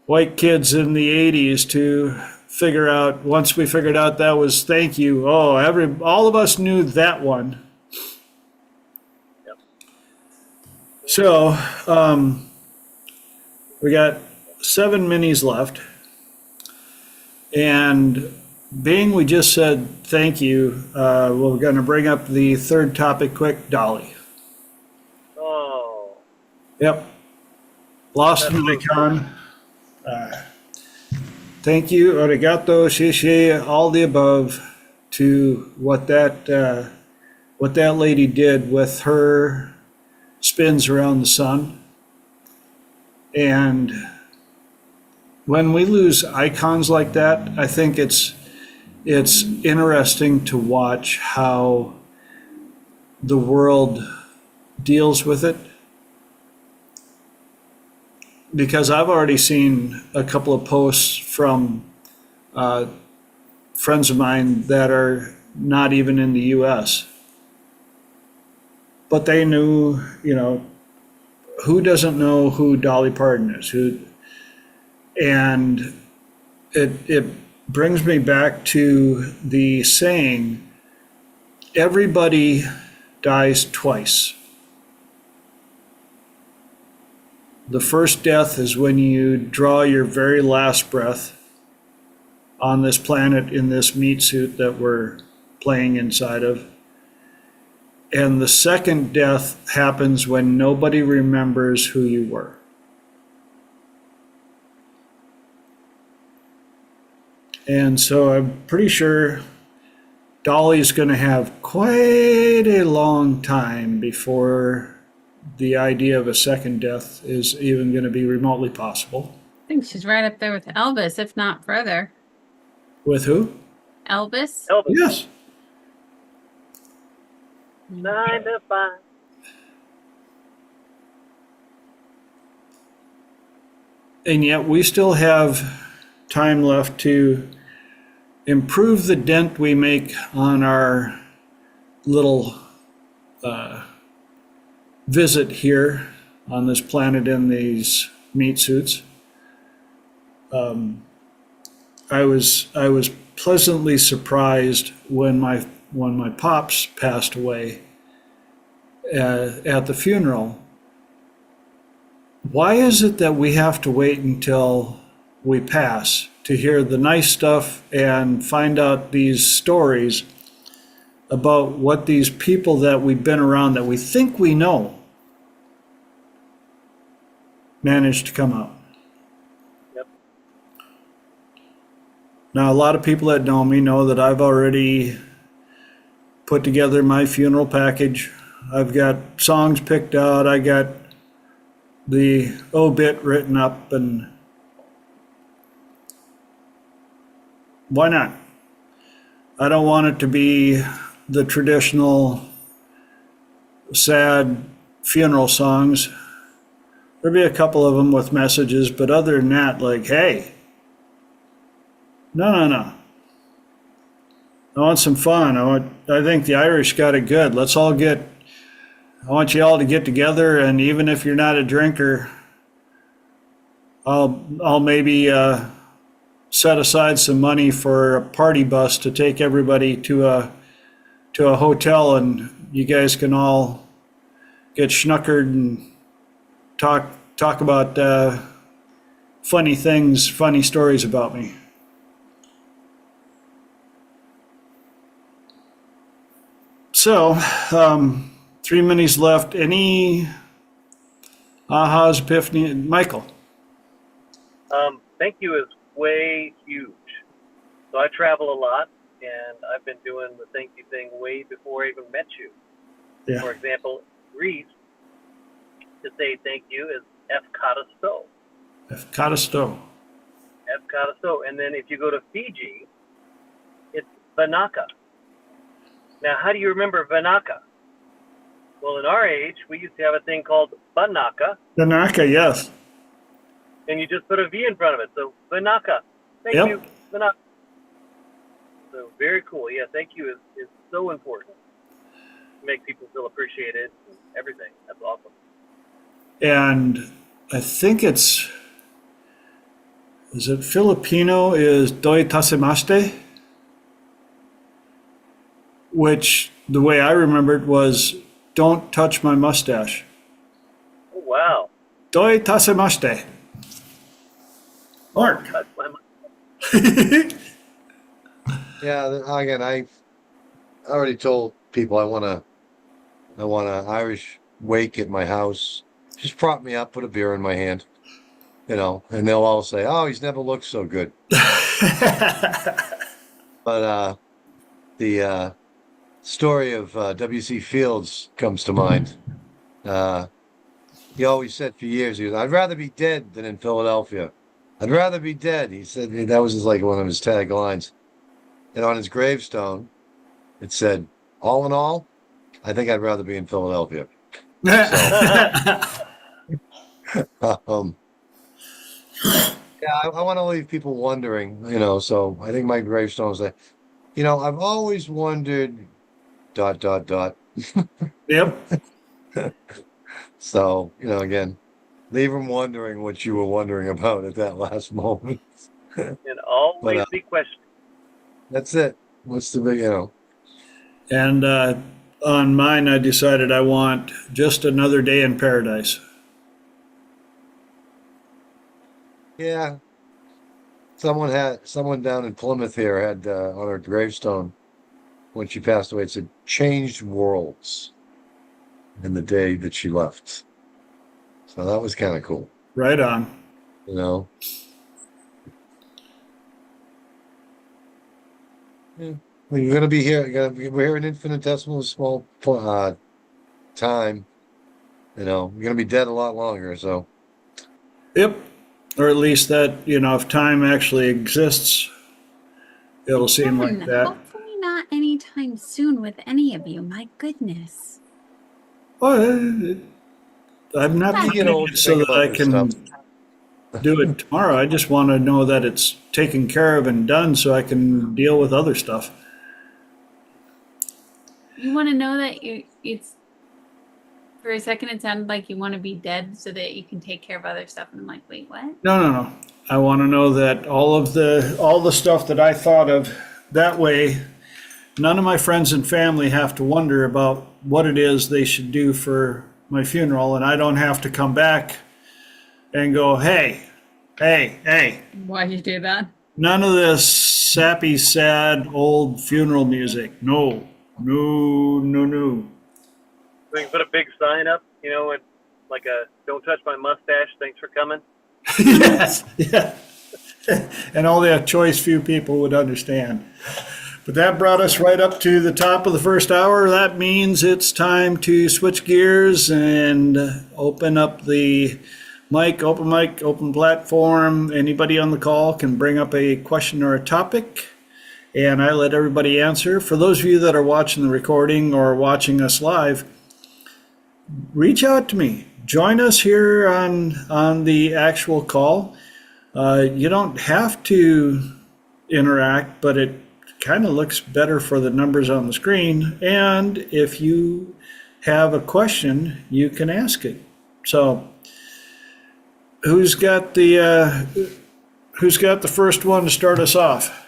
white kids in the 80s to figure out, once we figured out that was thank you, all of us knew that one. So we got 7 minis left, and being we just said thank you, we're going to bring up the 3rd topic quick, Dolly. Oh. Yep. Lost an icon. Thank you, arigato, shishi, all the above to what that lady did with her spins around the sun. And when we lose icons like that, I think it's interesting to watch how the world deals with it. Because I've already seen a couple of posts from friends of mine that are not even in the US. But they knew, who doesn't know who Dolly Parton is? And it brings me back to the saying, everybody dies twice. The first death is when you draw your very last breath, on this planet in this meat suit that we're playing inside of. And the second death happens when nobody remembers who you were. And so I'm pretty sure Dolly's going to have quite a long time before the idea of a second death is even going to be remotely possible. I think she's right up there with Elvis, if not further. With who? Elvis? Elvis. Yes. 9 to 5. And yet we still have time left to improve the dent we make on our little visit here on this planet in these meat suits. I was pleasantly surprised when my pops passed away at the funeral. Why is it that we have to wait until we pass to hear the nice stuff and find out these stories about what these people that we've been around that we think we know managed to come out? Yep. Now, a lot of people that know me know that I've already put together my funeral package. I've got songs picked out. I got the obit written up, and why not? I don't want it to be the traditional sad funeral songs. There'll be a couple of them with messages, but other than that, like, hey, no. I want some fun. I think the Irish got it good. I want you all to get together, and even if you're not a drinker, I'll maybe set aside some money for a party bus to take everybody to a hotel, and you guys can all get schnockered and talk about funny things, funny stories about me. So, 3 minutes left. Any ahas, epiphany? Michael? Thank you is way huge. So I travel a lot, and I've been doing the thank you thing way before I even met you. Yeah. For example, Greece, to say thank you is efkaristo. Efkaristo. Efkaristo. And then if you go to Fiji, it's vanaka. Now, how do you remember vanaka? Well, in our age, we used to have a thing called banaka, Banaka, yes. and you just put a V in front of it. So, vanaka. Thank Yep. you, vanaka. So, very cool. Yeah, thank you is so important to make people feel appreciated and everything. That's awesome. And I think is it Filipino is doi tasemaste? Which, the way I remembered, was don't touch my mustache. Oh, wow. Doi tasemaste. Mark. That's my Yeah, again, I already told people I want an Irish wake at my house. Just prop me up, put a beer in my hand, and they'll all say, "Oh, he's never looked so good." But the story of W.C. Fields comes to mind. He always said for years, "I'd rather be dead than in Philadelphia. I'd rather be dead." He said that was like one of his taglines. And on his gravestone, it said, "All in all, I think I'd rather be in Philadelphia." Yeah, I want to leave people wondering, so I think my gravestone is that, I've always wondered, ... Yep. So, again, leave them wondering what you were wondering about at that last moment. and always But, be questioned. That's it. What's the big, And on mine, I decided I want just another day in paradise. Yeah. someone down in Plymouth here had on her gravestone when she passed away, it said changed worlds in the day that she left. So that was kind of cool, Right on. you know. Yeah. Well, you're gonna be here. We're here an infinitesimal small time. You know, you're gonna be dead a lot longer. So Yep. Or at least that, if time actually exists, it'll seem like Chen, that. hopefully not anytime soon with any of you. My goodness. Well, I'm not you get planning old, it you so think that about I this can stuff. do it tomorrow. I just want to know that it's taken care of and done so I can deal with other stuff. You want to know that it's for a second it sounded like you want to be dead so that you can take care of other stuff. And I'm like, wait, what? No. I want to know that all the stuff that I thought of that way, none of my friends and family have to wonder about what it is they should do for my funeral, and I don't have to come back and go, hey, Why'd you do that? none of this sappy, sad, old funeral music. No. We can put a big sign up, and like a "Don't touch my mustache. Thanks for coming." Yes, yeah. And only a choice few people would understand. But that brought us right up to the top of the first hour. That means it's time to switch gears and open up the mic, open platform. Anybody on the call can bring up a question or a topic, and I let everybody answer. For those of you that are watching the recording or watching us live, reach out to me. Join us here on the actual call. You don't have to interact, but it kind of looks better for the numbers on the screen. And if you have a question, you can ask it. So, who's got the first one to start us off?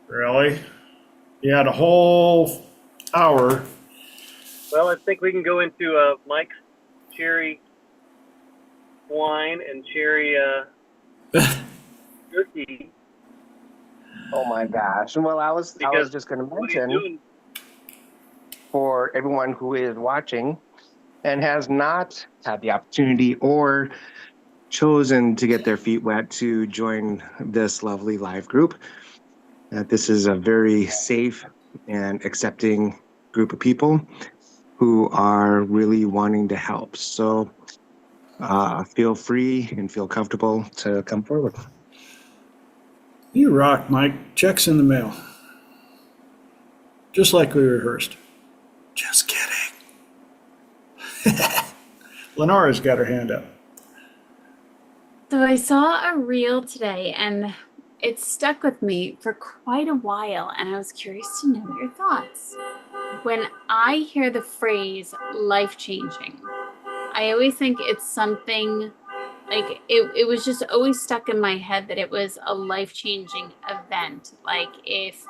Really? You had a whole hour. Well, I think we can go into Mike's cherry wine and cherry turkey. Oh my gosh. Well, I was Because just going to what he's mention doing, for everyone who is watching and has not had the opportunity or chosen to get their feet wet to join this lovely live group, that this is a very safe and accepting group of people who are really wanting to help. So feel free and feel comfortable to come forward. You rock, Mike. Checks in the mail. Just like we rehearsed. Just kidding. Lenora's got her hand up. So I saw a reel today and it stuck with me for quite a while, and I was curious to know your thoughts. When I hear the phrase life-changing, I always think it's something like it was just always stuck in my head that it was a life-changing event. Like if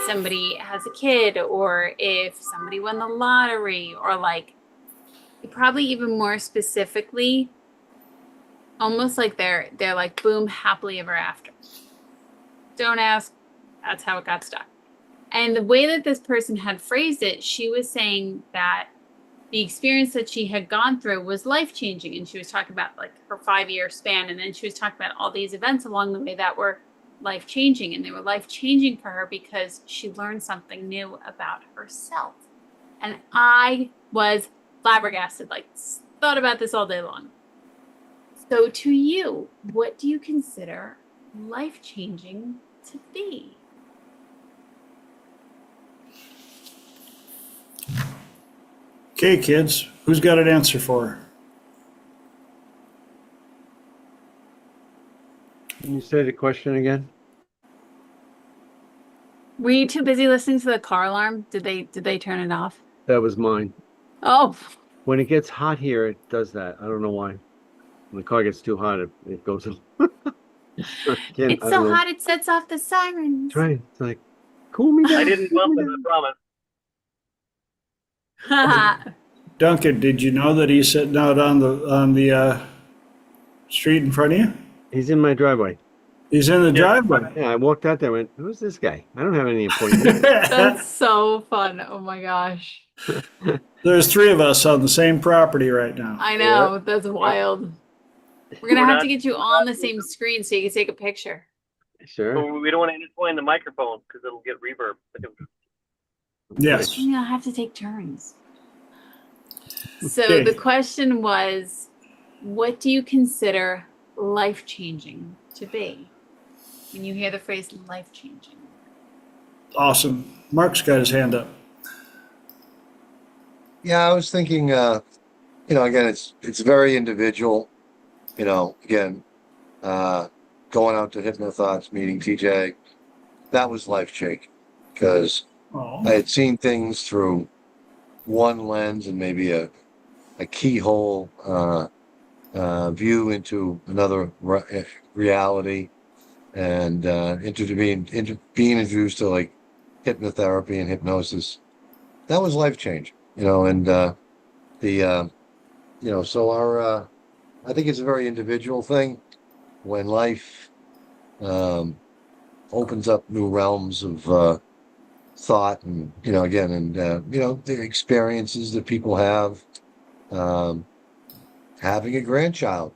somebody has a kid, or if somebody won the lottery, or like probably even more specifically, almost like they're like boom, happily ever after. Don't ask, that's how it got stuck. And the way that this person had phrased it, she was saying that the experience that she had gone through was life-changing. And she was talking about like her 5-year span. And then she was talking about all these events along the way that were life-changing. And they were life-changing for her because she learned something new about herself. And I was flabbergasted, like thought about this all day long. So to you, what do you consider life-changing to be? Okay, kids, who's got an answer for her? Can you say the question again? Were you too busy listening to the car alarm? Did they turn it off? That was mine. Oh, When it gets hot here, it does that. I don't know why. When the car gets too hot, it goes. Again, it's I don't so know. hot it sets off the sirens. That's right. It's like, cool me down. I didn't cool bump me him, I down. promise. Duncan, did you know that he's sitting out on the street in front of you? He's in my driveway. He's in the driveway. Yeah, I walked out there and went, who's this guy? I don't have any appointment. That's so fun. Oh my gosh. There's three of us on the same property right now. I know. That's wild. We're gonna We're have not- to get you on the same screen so you can take a picture. Sure. But we don't want to intertwine the microphone because it'll get reverb. Yes. You'll have to take turns. So Okay. the question was, what do you consider life-changing to be? When you hear the phrase life-changing. Awesome. Mark's got his hand up. Yeah, I was thinking, again, it's very individual. Again, going out to Hypnothoughts, meeting TJ, that was life changing because Oh. I had seen things through one lens and maybe a keyhole view into another reality, and being introduced to like hypnotherapy and hypnosis. That was life changing, and so I think it's a very individual thing when life opens up new realms of thought and, the experiences that people have. Having a grandchild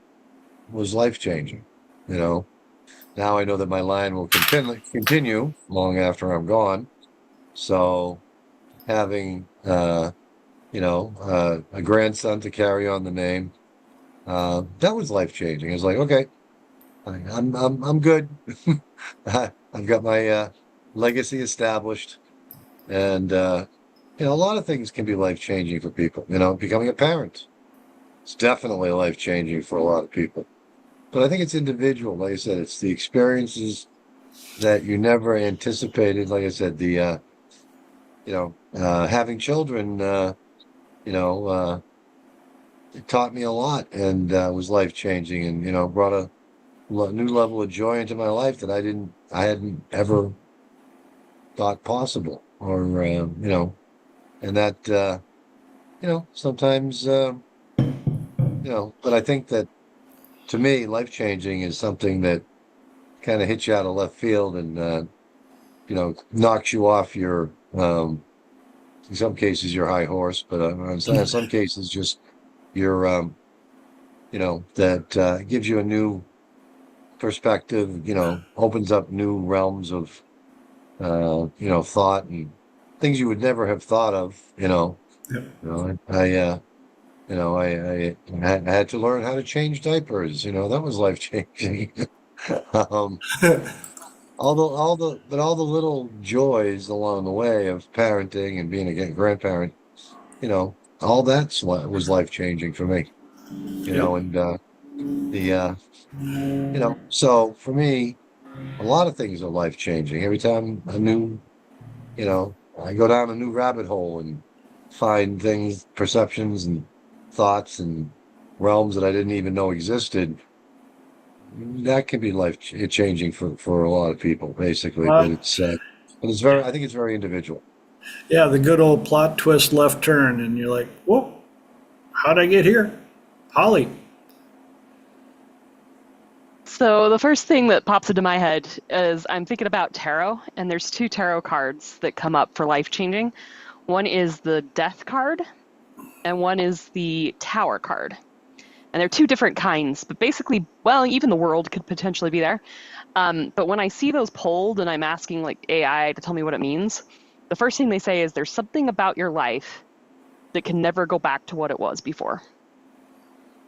was life changing, Now I know that my line will continue long after I'm gone. So having, a grandson to carry on the name, that was life changing. It was like, okay, I'm good. I've got my legacy established, and a lot of things can be life changing for people. Becoming a parent, it's definitely life changing for a lot of people. But I think it's individual. Like I said, it's the experiences that you never anticipated. Like I said, the having children, it taught me a lot and was life changing, and brought a new level of joy into my life that I hadn't ever thought possible, or and that sometimes but I think that to me, life changing is something that kind of hits you out of left field and knocks you off your in some cases your high horse, but in some cases just your that gives you a new perspective, opens up new realms of thought and things you would never have thought of. I had to learn how to change diapers. That was life changing. all the little joys along the way of parenting and being a grandparent, all that was life changing for me. So for me, a lot of things are life changing. Every time I go down a new rabbit hole and find things, perceptions and thoughts and realms that I didn't even know existed. That can be life changing for a lot of people, basically. But I think it's very individual. Yeah, the good old plot twist left turn, and you're like, whoa, how'd I get here? Holly. So the first thing that pops into my head is I'm thinking about tarot, and there's two tarot cards that come up for life changing. One is the Death card, and one is the Tower card. And they're two different kinds, but basically, well, even the world could potentially be there. But when I see those pulled and I'm asking like AI to tell me what it means, the first thing they say is there's something about your life that can never go back to what it was before.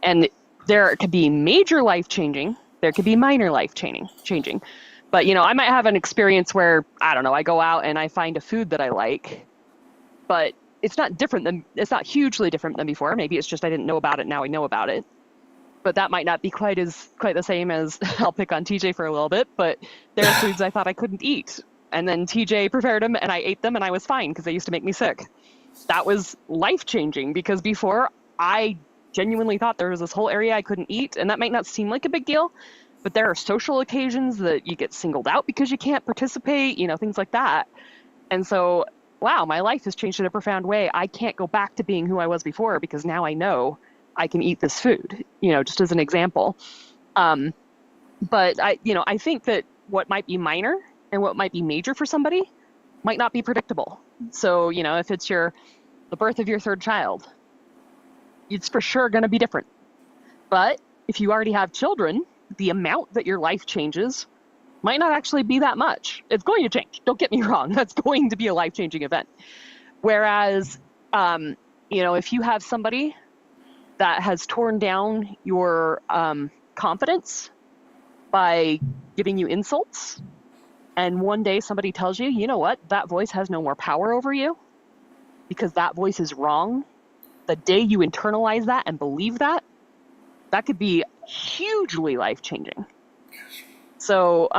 And there could be major life changing, there could be minor life changing. But I might have an experience where, I don't know, I go out and I find a food that I like, but it's not hugely different than before. Maybe it's just I didn't know about it, now I know about it. But that might not be quite the same as, I'll pick on TJ for a little bit, but there are foods I thought I couldn't eat. And then TJ prepared them and I ate them and I was fine because they used to make me sick. That was life-changing because before I genuinely thought there was this whole area I couldn't eat, and that might not seem like a big deal, but there are social occasions that you get singled out because you can't participate, things like that. And so wow, my life has changed in a profound way. I can't go back to being who I was before because now I know I can eat this food, just as an example. But I think that what might be minor and what might be major for somebody might not be predictable. So, if it's the birth of your third child, it's for sure going to be different. But if you already have children, the amount that your life changes might not actually be that much. It's going to change. Don't get me wrong. That's going to be a life-changing event. Whereas, if you have somebody that has torn down your confidence by giving you insults, and one day somebody tells you, you know what, that voice has no more power over you because that voice is wrong. The day you internalize that and believe that could be hugely life-changing. So,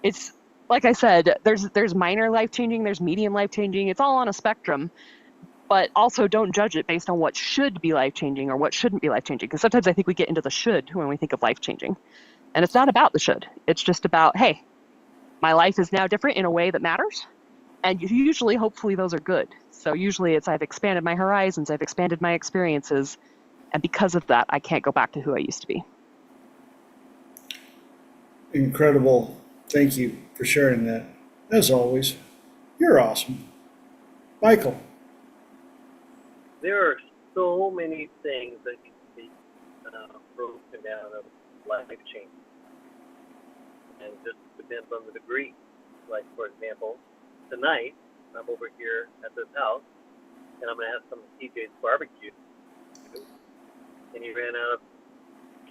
it's like I said, there's minor life-changing, there's medium life-changing. It's all on a spectrum, but also don't judge it based on what should be life-changing or what shouldn't be life-changing. Because sometimes I think we get into the should when we think of life-changing. And it's not about the should. It's just about, hey, my life is now different in a way that matters. And usually, hopefully, those are good. So usually it's I've expanded my horizons, I've expanded my experiences. And because of that, I can't go back to who I used to be. Incredible. Thank you for sharing that. As always, you're awesome. Michael. There are so many things that can be broken down of life change. And just depends on the degree. Like, for example, tonight, I'm over here at this house, and I'm going to have some of TJ's barbecue. And he ran out of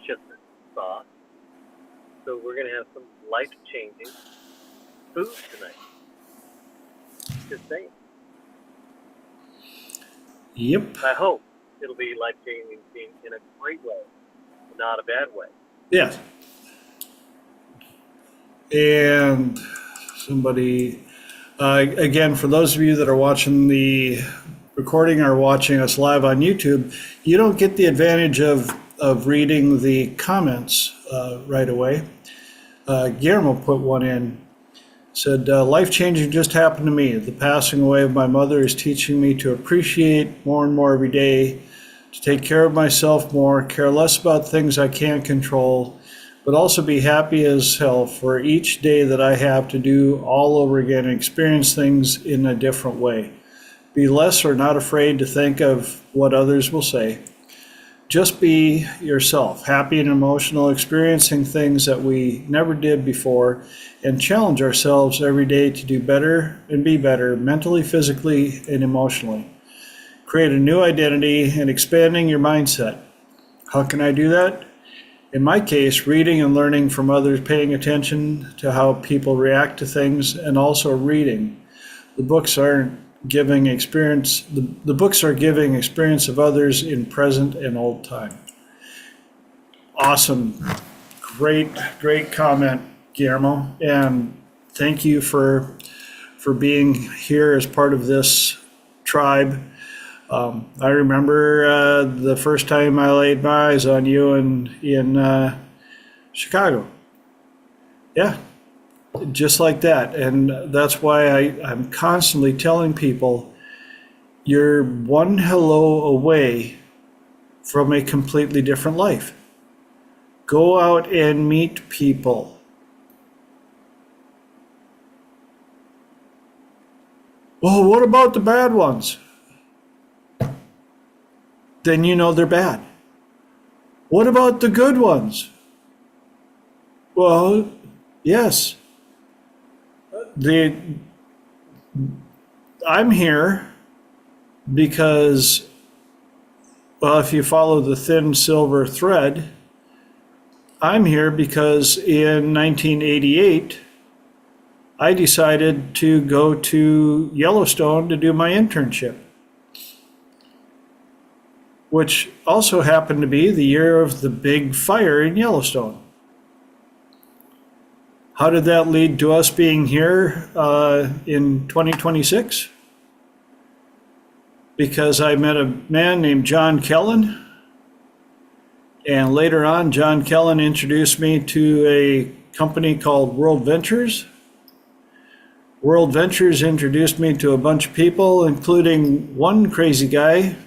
chestnut sauce. So we're going to have some life-changing food tonight. Just saying. Yep. I hope it'll be life-changing in a great way, not a bad way. Yes. And somebody, again, for those of you that are watching the recording or watching us live on YouTube, you don't get the advantage of reading the comments right away. Guillermo put one in, said, life-changing just happened to me. The passing away of my mother is teaching me to appreciate more and more every day, to take care of myself more, care less about things I can't control, but also be happy as hell for each day that I have to do all over again and experience things in a different way. Be less or not afraid to think of what others will say. Just be yourself, happy and emotional, experiencing things that we never did before, and challenge ourselves every day to do better and be better mentally, physically, and emotionally. Create a new identity and expanding your mindset. How can I do that? In my case, reading and learning from others, paying attention to how people react to things, and also reading. The books are giving experience of others in present and old time. Awesome. Great comment, Guillermo. And thank you for being here as part of this tribe. I remember the first time I laid my eyes on you in Chicago. Yeah, just like that. And that's why I'm constantly telling people, you're one hello away from a completely different life. Go out and meet people. Well, what about the bad ones? Then you know they're bad. What about the good ones? Well, yes. I'm here because, well, if you follow the thin silver thread, I'm here because in 1988, I decided to go to Yellowstone to do my internship, which also happened to be the year of the big fire in Yellowstone. How did that lead to us being here in 2026? Because I met a man named John Kellen, and later on, John Kellen introduced me to a company called World Ventures, World Ventures introduced me to a bunch of people, including one crazy guy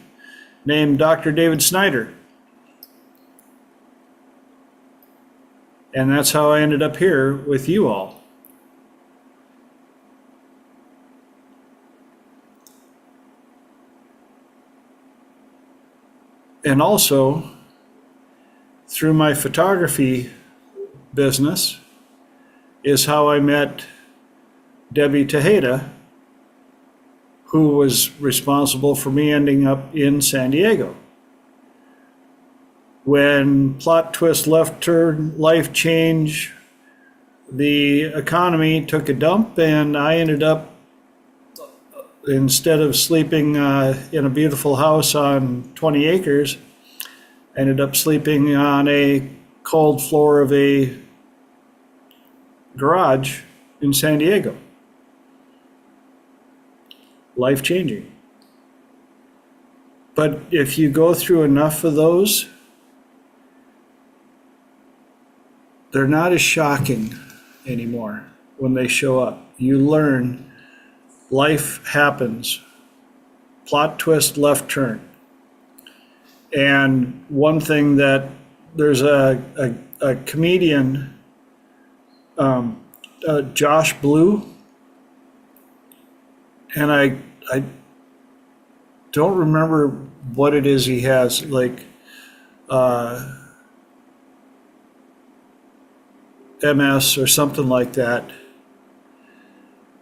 named Dr. David Snyder. And that's how I ended up here with you all. And also, through my photography business, is how I met Debbie Tejeda, who was responsible for me ending up in San Diego. When plot twist, left turn, life change, the economy took a dump, and I ended up, instead of sleeping in a beautiful house on 20 acres, ended up sleeping on a cold floor of a garage in San Diego. Life changing. But if you go through enough of those, they're not as shocking anymore when they show up. You learn life happens. Plot twist, left turn. And one thing that there's a comedian, Josh Blue, and I don't remember what it is he has, like MS or something like that.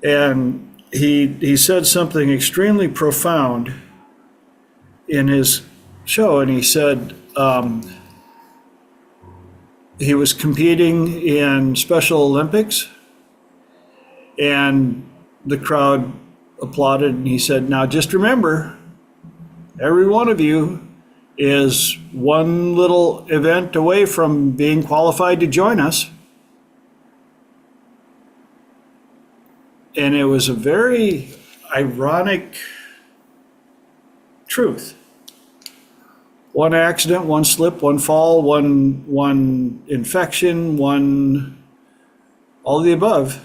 And he said something extremely profound in his show, and he said he was competing in Special Olympics, and the crowd applauded, and he said, "Now just remember, every one of you is one little event away from being qualified to join us." And it was a very ironic truth. One accident, one slip, one fall, one infection, one all the above,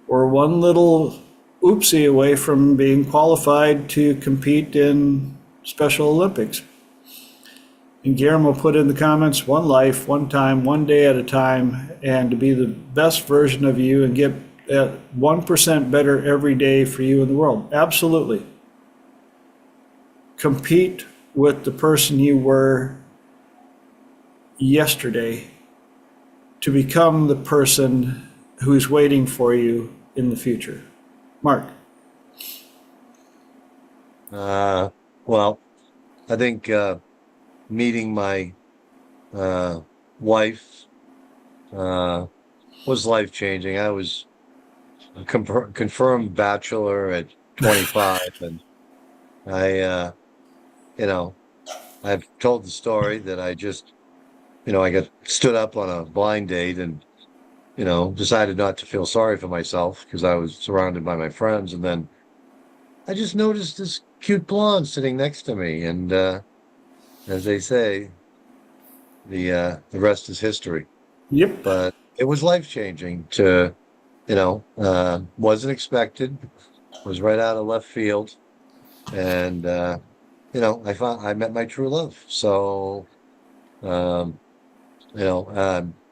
or one little oopsie away from being qualified to compete in Special Olympics. And Guillermo put in the comments, one life, one time, one day at a time, and to be the best version of you and get 1% better every day for you in the world. Absolutely. Compete with the person you were yesterday to become the person who's waiting for you in the future. Mark. Well, I think meeting my wife was life changing. I was a confirmed bachelor at 25, and I, I've told the story that I just, I got stood up on a blind date and, decided not to feel sorry for myself because I was surrounded by my friends. And then I just noticed this cute blonde sitting next to me. And as they say, the rest is history. Yep. But it was life changing to, wasn't expected, was right out of left field. And, I met my true love. So,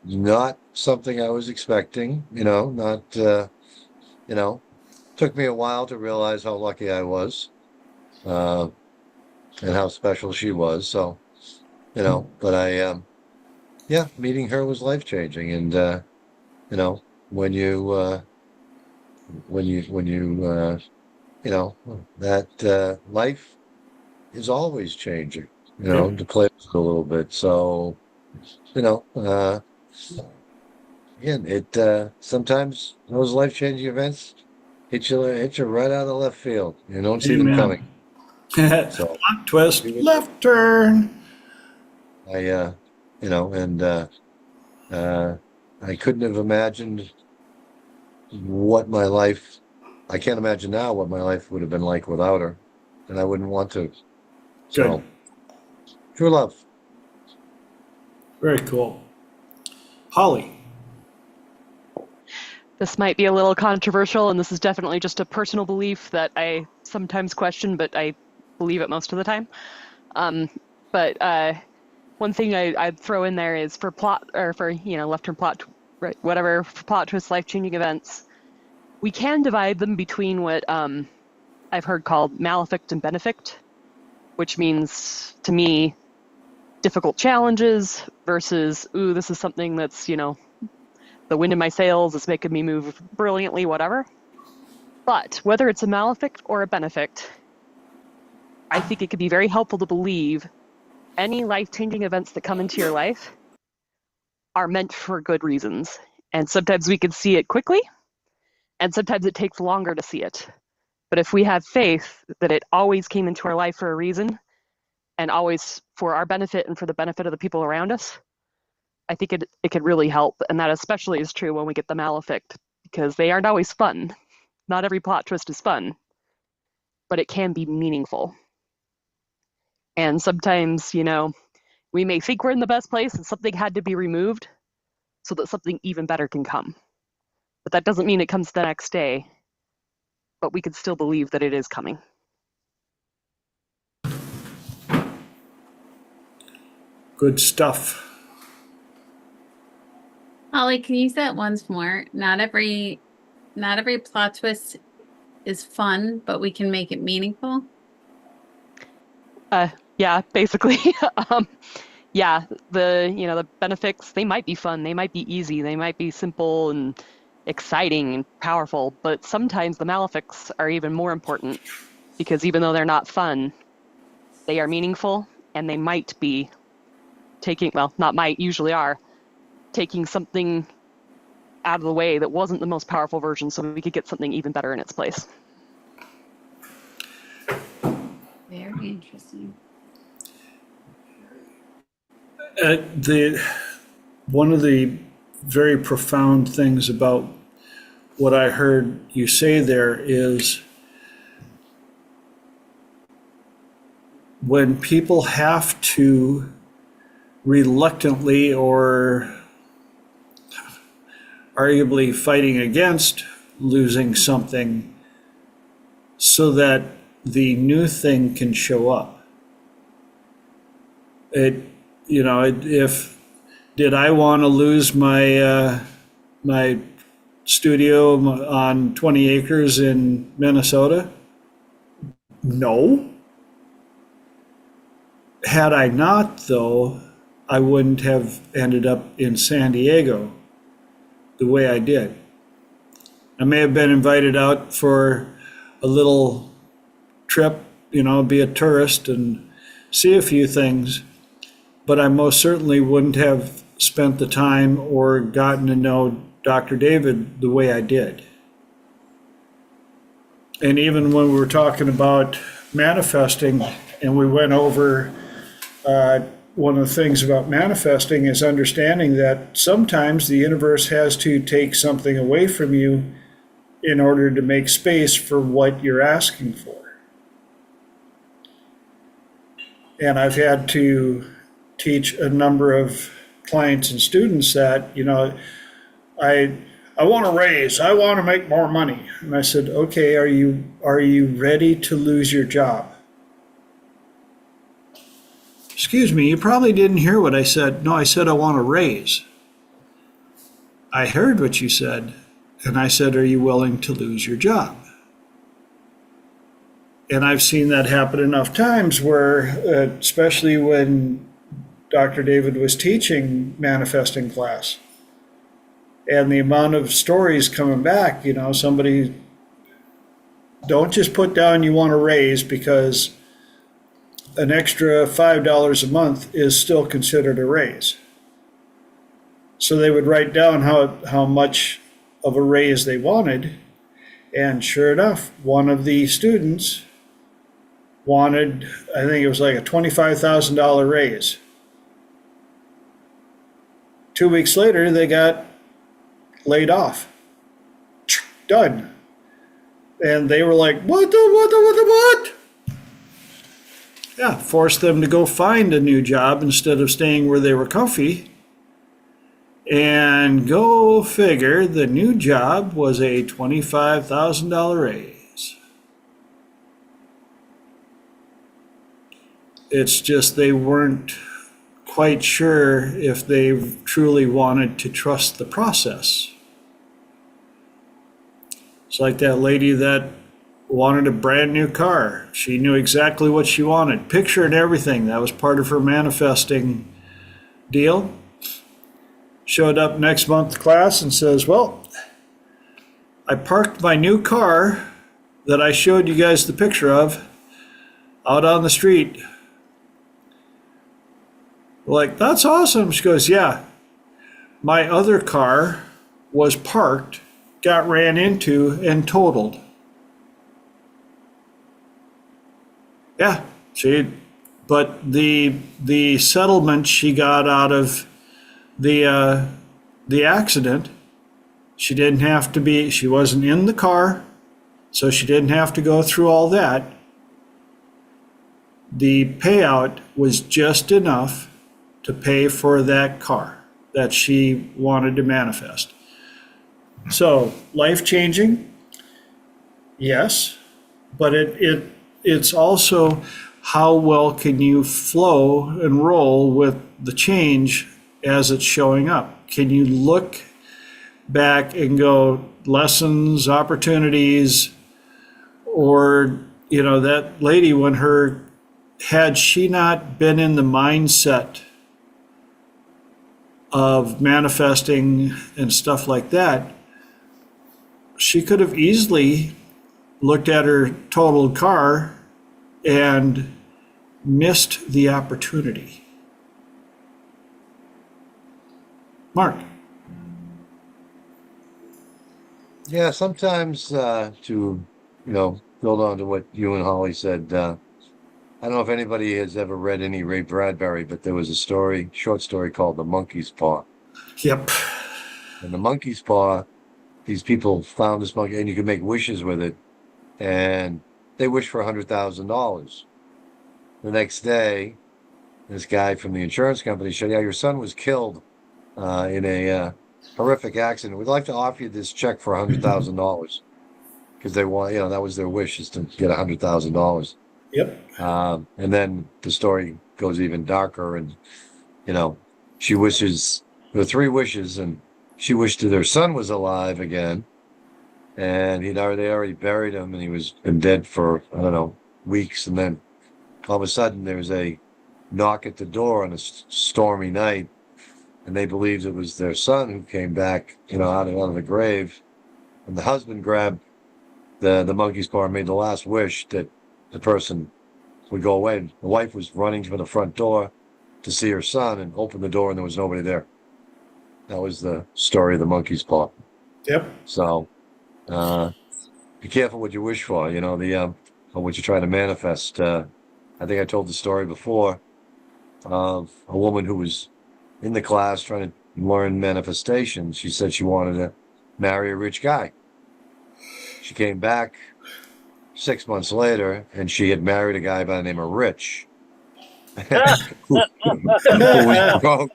not something I was expecting, not, took me a while to realize how lucky I was, and how special she was. So, but meeting her was life changing. And, when you, that life is always changing, Yep. to play with it a little bit. So, again, it sometimes those life changing events hit you right out of left field. You don't see them coming. So Plot twist, left turn. I, and I couldn't have imagined what my life. I can't imagine now what my life would have been like without her, and I wouldn't want to. So, Good. true love. Very cool. Holly. This might be a little controversial, and this is definitely just a personal belief that I sometimes question, but I believe it most of the time. But one thing I'd throw in there is for plot, or for, left turn plot, right, whatever, for plot twists, life-changing events, we can divide them between what I've heard called malefic and benefic, which means, to me, difficult challenges versus, ooh, this is something that's, the wind in my sails is making me move brilliantly, whatever. But whether it's a malefic or a benefic, I think it could be very helpful to believe any life-changing events that come into your life are meant for good reasons. And sometimes we can see it quickly, and sometimes it takes longer to see it. But if we have faith that it always came into our life for a reason, and always for our benefit and for the benefit of the people around us, I think it could really help. And that especially is true when we get the malefic, because they aren't always fun. Not every plot twist is fun, but it can be meaningful. And sometimes, we may think we're in the best place and something had to be removed so that something even better can come. But that doesn't mean it comes the next day, but we can still believe that it is coming. Good stuff. Holly, can you say it once more? Not every plot twist is fun, but we can make it meaningful. Yeah, basically. Yeah, the benefits, they might be fun, they might be easy, they might be simple and exciting and powerful, but sometimes the malefics are even more important, because even though they're not fun, they are meaningful, and they might be taking, well, not might, usually are, taking something out of the way that wasn't the most powerful version so we could get something even better in its place. Very interesting. One of the very profound things about what I heard you say there is when people have to reluctantly or arguably fighting against losing something so that the new thing can show up. If did I want to lose my my studio on 20 acres in Minnesota? No. Had I not, though, I wouldn't have ended up in San Diego the way I did. I may have been invited out for a little trip, be a tourist and see a few things, but I most certainly wouldn't have spent the time or gotten to know Dr. David the way I did. And even when we were talking about manifesting and we went over one of the things about manifesting is understanding that sometimes the universe has to take something away from you in order to make space for what you're asking for. And I've had to teach a number of clients and students that, I want to raise, I want to make more money. And I said, okay, are you ready to lose your job? Excuse me, you probably didn't hear what I said. No, I said I want to raise. I heard what you said, and I said, are you willing to lose your job? And I've seen that happen enough times where, especially when Dr. David was teaching manifesting class, and the amount of stories coming back, somebody, don't just put down you want to raise, because an extra $5 a month is still considered a raise. So they would write down how much of a raise they wanted, and sure enough, one of the students wanted, I think it was like a $25,000 raise. 2 weeks later, they got laid off. Done. And they were like, what? Yeah, forced them to go find a new job instead of staying where they were comfy. And go figure, the new job was a $25,000 raise. It's just they weren't quite sure if they truly wanted to trust the process. It's like that lady that wanted a brand new car. She knew exactly what she wanted, picture and everything. That was part of her manifesting deal. Showed up next month to class and says, well, I parked my new car that I showed you guys the picture of out on the street. Like, that's awesome. She goes, yeah, my other car was parked, got ran into, and totaled. Yeah, but the settlement she got out of the accident, she wasn't in the car, so she didn't have to go through all that. The payout was just enough to pay for that car that she wanted to manifest. So, life-changing, yes, but it's also how well can you flow and roll with the change as it's showing up? Can you look back and go, lessons, opportunities, or, that lady, had she not been in the mindset of manifesting and stuff like that, she could have easily looked at her totaled car and missed the opportunity. Mark. Yeah, sometimes to build on to what you and Holly said. I don't know if anybody has ever read any Ray Bradbury, but there was a short story called The Monkey's Paw. Yep. And the monkey's paw, these people found this monkey, and you could make wishes with it, and they wished for $100,000. The next day, this guy from the insurance company said, yeah, your son was killed in a horrific accident. We'd like to offer you this check for $100,000 because they want, that was their wish, is to get $100,000. Yep. And then the story goes even darker, and she wishes, there were 3 wishes, and she wished that their son was alive again, and they already buried him, and he was been dead for, I don't know, weeks. And then all of a sudden there was a knock at the door on a stormy night, and they believed it was their son who came back, out of the grave. And the husband grabbed the monkey's paw and made the last wish that the person would go away. And the wife was running for the front door to see her son and opened the door, and there was nobody there. That was the story of the monkey's paw. Yep. So be careful what you wish for, or what you try to manifest. I think I told the story before of a woman who was in the class trying to learn manifestation. She said she wanted to marry a rich guy. She came back 6 months later, and she had married a guy by the name of Rich, who was broke.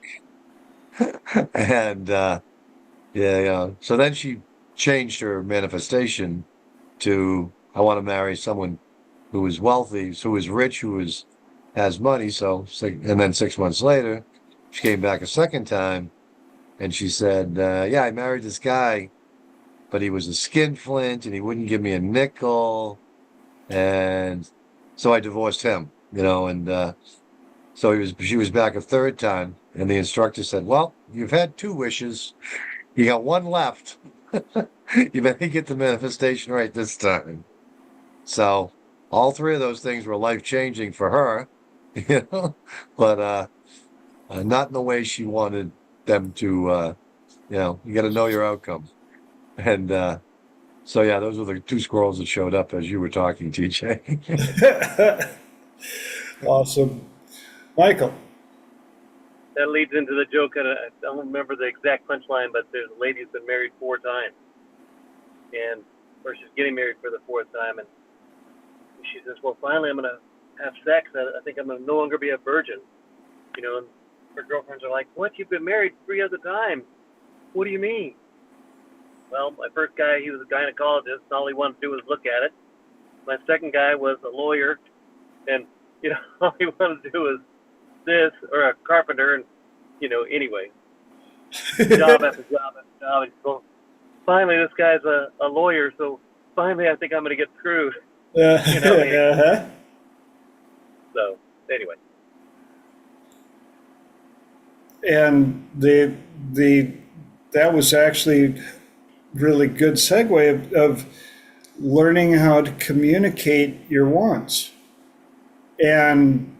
And so then she changed her manifestation to, I want to marry someone who is wealthy, who is rich, has money. And then 6 months later, she came back a second time, and she said, yeah, I married this guy, but he was a skinflint, and he wouldn't give me a nickel. And so I divorced him, and so she was back a third time, and the instructor said, well, you've had 2 wishes. You got 1 left. You better get the manifestation right this time. So all 3 of those things were life-changing for her, but not in the way she wanted them to, you got to know your outcome. And so, yeah, those were the 2 squirrels that showed up as you were talking, TJ. Awesome. Michael. That leads into the joke, and I don't remember the exact punchline, but there's a lady who's been married 4 times, or she's getting married for the 4th time, and she says, well, finally I'm going to have sex. I think I'm going to no longer be a virgin. And her girlfriends are like, what? You've been married 3 other times. What do you mean? Well, my first guy, he was a gynecologist, and all he wanted to do was look at it. My second guy was a lawyer, and, all he wanted to do was this, or a carpenter, and, anyway, job after job after job. And so finally, this guy's a lawyer, so finally I think I'm going to get screwed. Uh-huh. So, anyway. And that was actually really good segue of learning how to communicate your wants and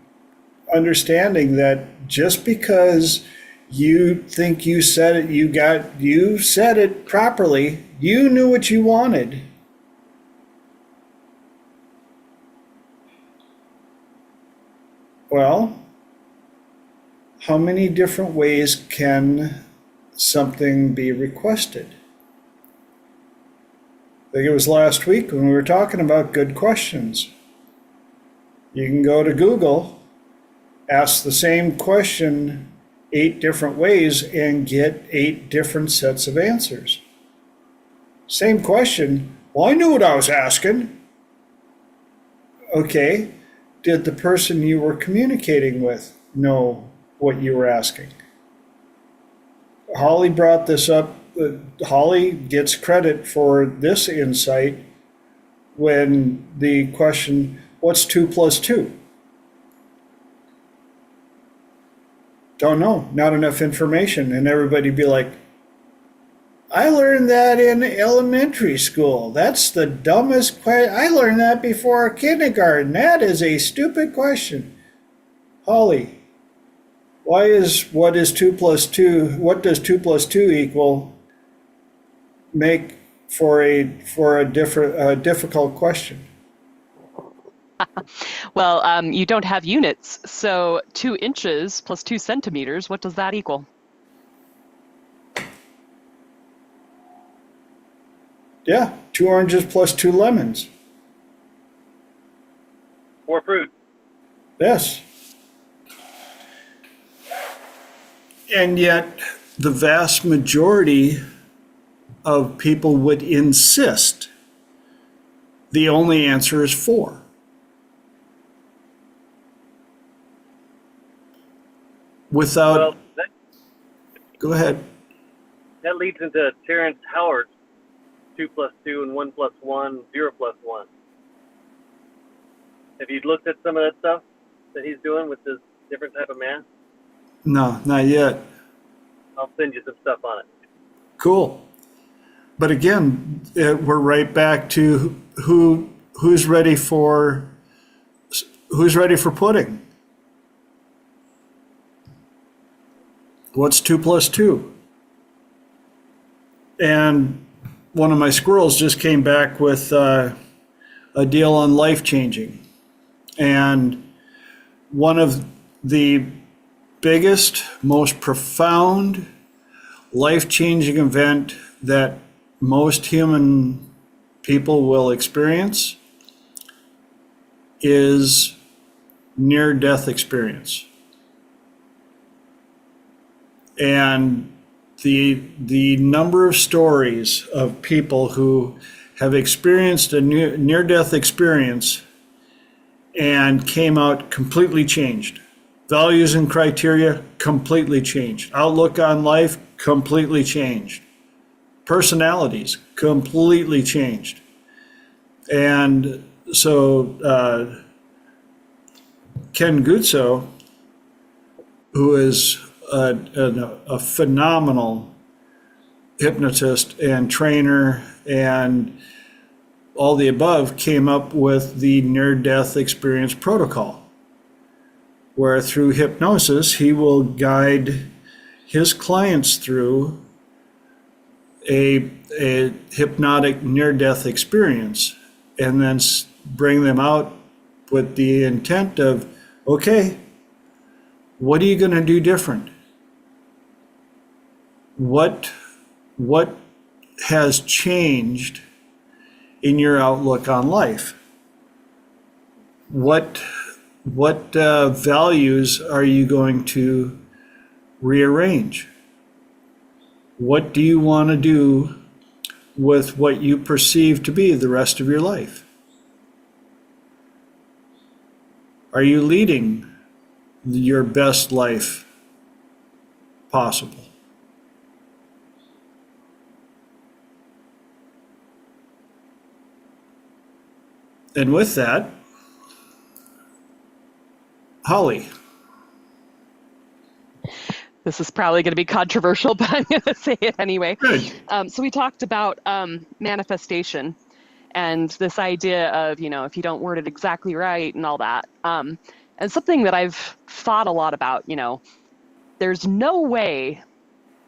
understanding that just because you think you said it, you said it properly, you knew what you wanted. Well, how many different ways can something be requested? I think it was last week when we were talking about good questions. You can go to Google, ask the same question 8 different ways, and get 8 different sets of answers. Same question. Well, I knew what I was asking. Okay, did the person you were communicating with know what you were asking? Holly brought this up. Holly gets credit for this insight when the question, what's 2 plus 2? Don't know, not enough information. And everybody be like, I learned that in elementary school. That's the dumbest question. I learned that before kindergarten. That is a stupid question. Holly, what does 2 plus 2 equal make for a difficult question? Well, you don't have units, so 2 inches plus 2 centimeters, what does that equal? Yeah, 2 oranges plus 2 lemons. 4 fruit. Yes. And yet, the vast majority of people would insist the only answer is 4. Without, Well, go ahead. that leads into Terrence Howard's 2 plus 2 and 1 plus 1, 0 plus 1. Have you looked at some of that stuff that he's doing with this different type of math? No, not yet. I'll send you some stuff on it. Cool. But again, we're right back to who's ready for pudding. What's 2 plus 2? And one of my squirrels just came back with a deal on life changing. And one of the biggest, most profound, life changing event that most human people will experience is near death experience. And the number of stories of people who have experienced a near-death experience and came out completely changed. Values and criteria completely changed. Outlook on life completely changed. Personalities completely changed. And so Ken Guzzo, who is a phenomenal hypnotist and trainer and all the above, came up with the near-death experience protocol, where through hypnosis he will guide his clients through a hypnotic near-death experience and then bring them out with the intent of, okay, what are you going to do different? What has changed in your outlook on life? What values are you going to rearrange? What do you want to do with what you perceive to be the rest of your life? Are you leading your best life possible? And with that, Holly. This is probably going to be controversial, but I'm going to say it anyway. Good. So we talked about manifestation and this idea of, if you don't word it exactly right and all that. And something that I've thought a lot about, there's no way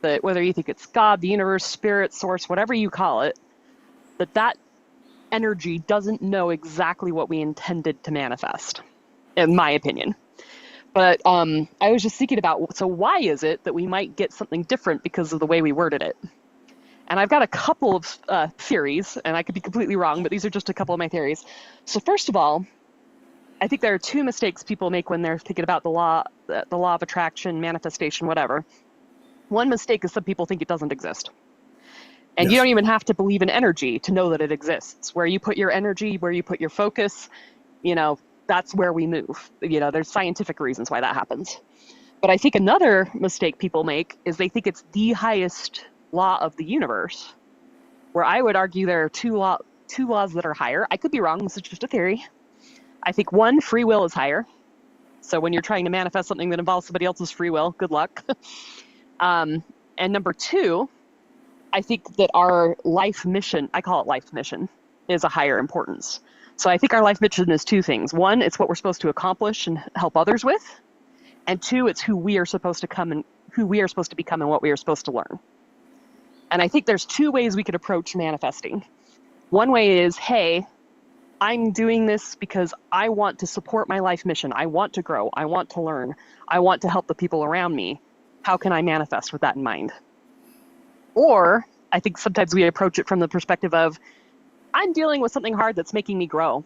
that whether you think it's God, the universe, spirit, source, whatever you call it, that energy doesn't know exactly what we intended to manifest, in my opinion. But I was just thinking about, so why is it that we might get something different because of the way we worded it? And I've got a couple of theories, and I could be completely wrong, but these are just a couple of my theories. So first of all, I think there are two mistakes people make when they're thinking about the law of attraction, manifestation, whatever. One mistake is some people think it doesn't exist. And you don't even have to believe in energy to know that it exists. Where you put your energy, where you put your focus, that's where we move. There's scientific reasons why that happens. But I think another mistake people make is they think it's the highest law of the universe, where I would argue there are two laws that are higher. I could be wrong. This is just a theory. I think one, free will is higher. So when you're trying to manifest something that involves somebody else's free will, good luck. And number two, I think that our life mission, I call it life mission, is a higher importance. So I think our life mission is two things. One, it's what we're supposed to accomplish and help others with. And two, it's who we are supposed to become and what we are supposed to learn. And I think there's two ways we could approach manifesting. One way is, hey, I'm doing this because I want to support my life mission. I want to grow. I want to learn. I want to help the people around me. How can I manifest with that in mind? Or I think sometimes we approach it from the perspective of, I'm dealing with something hard that's making me grow.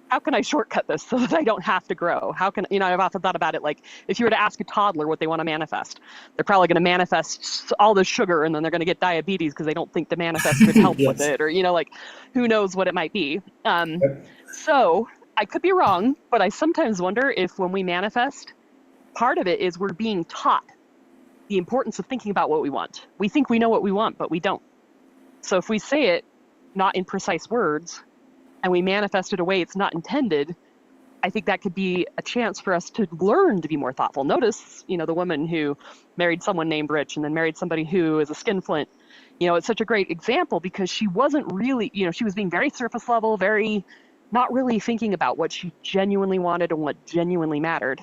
How can I shortcut this so that I don't have to grow? How can, I've often thought about it like, if you were to ask a toddler what they want to manifest, they're probably going to manifest all this sugar and then they're going to get diabetes because they don't think the manifest could help with it, or, who knows what it might be. So I could be wrong, but I sometimes wonder if when we manifest, part of it is we're being taught the importance of thinking about what we want. We think we know what we want, but we don't. So if we say it not in precise words, and we manifest it a way it's not intended, I think that could be a chance for us to learn to be more thoughtful. Notice, the woman who married someone named Rich and then married somebody who is a skinflint. It's such a great example because she wasn't really, she was being very surface level, very not really thinking about what she genuinely wanted and what genuinely mattered.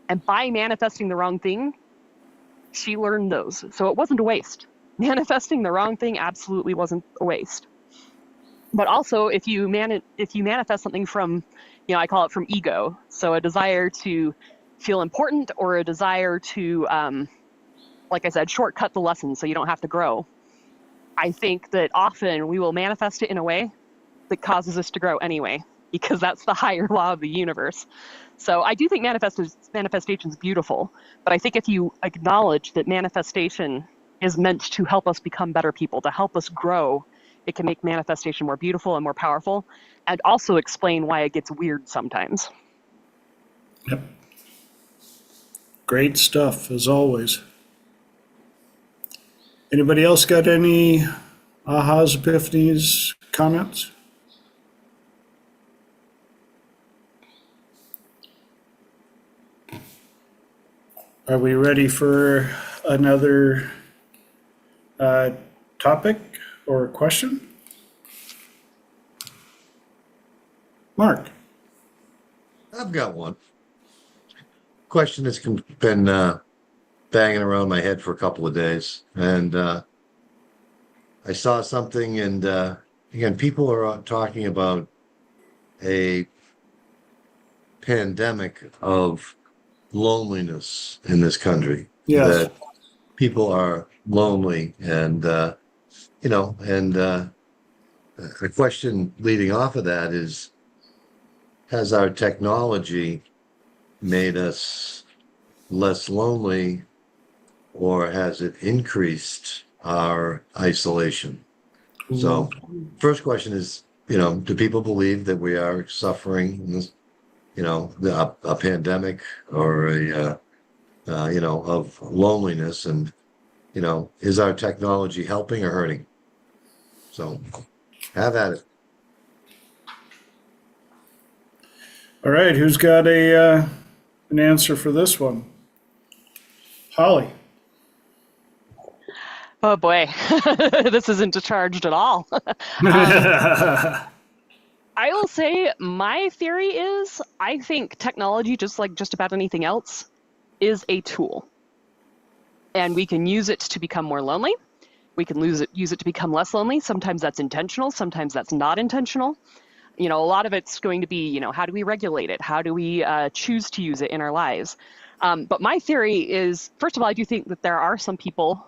And by manifesting the wrong thing, she learned those. So it wasn't a waste. Manifesting the wrong thing absolutely wasn't a waste. But also, if you manifest something from, I call it from ego, so a desire to feel important or a desire to, like I said, shortcut the lesson so you don't have to grow, I think that often we will manifest it in a way that causes us to grow anyway, because that's the higher law of the universe. So I do think manifestation is beautiful, but I think if you acknowledge that manifestation is meant to help us become better people, to help us grow, it can make manifestation more beautiful and more powerful, and also explain why it gets weird sometimes. Yep. Great stuff, as always. Anybody else got any ahas, epiphanies, comments? Are we ready for another topic or question? Mark. I've got one. Question that's been banging around my head for a couple of days. And I saw something, and again, people are talking about a pandemic of loneliness in this country. Yes. That people are lonely, and the question leading off of that is, has our technology made us less lonely, or has it increased our isolation. So, first question is, do people believe that we are suffering in this, a pandemic or of loneliness? And, is our technology helping or hurting? So, have at it. All right, who's got an answer for this one? Holly. Oh boy, this isn't charged at all. I will say my theory is I think technology, just like just about anything else, is a tool. And we can use it to become more lonely. We can use it to become less lonely. Sometimes that's intentional, sometimes that's not intentional. A lot of it's going to be, how do we regulate it? How do we choose to use it in our lives? But my theory is, first of all, I do think that there are some people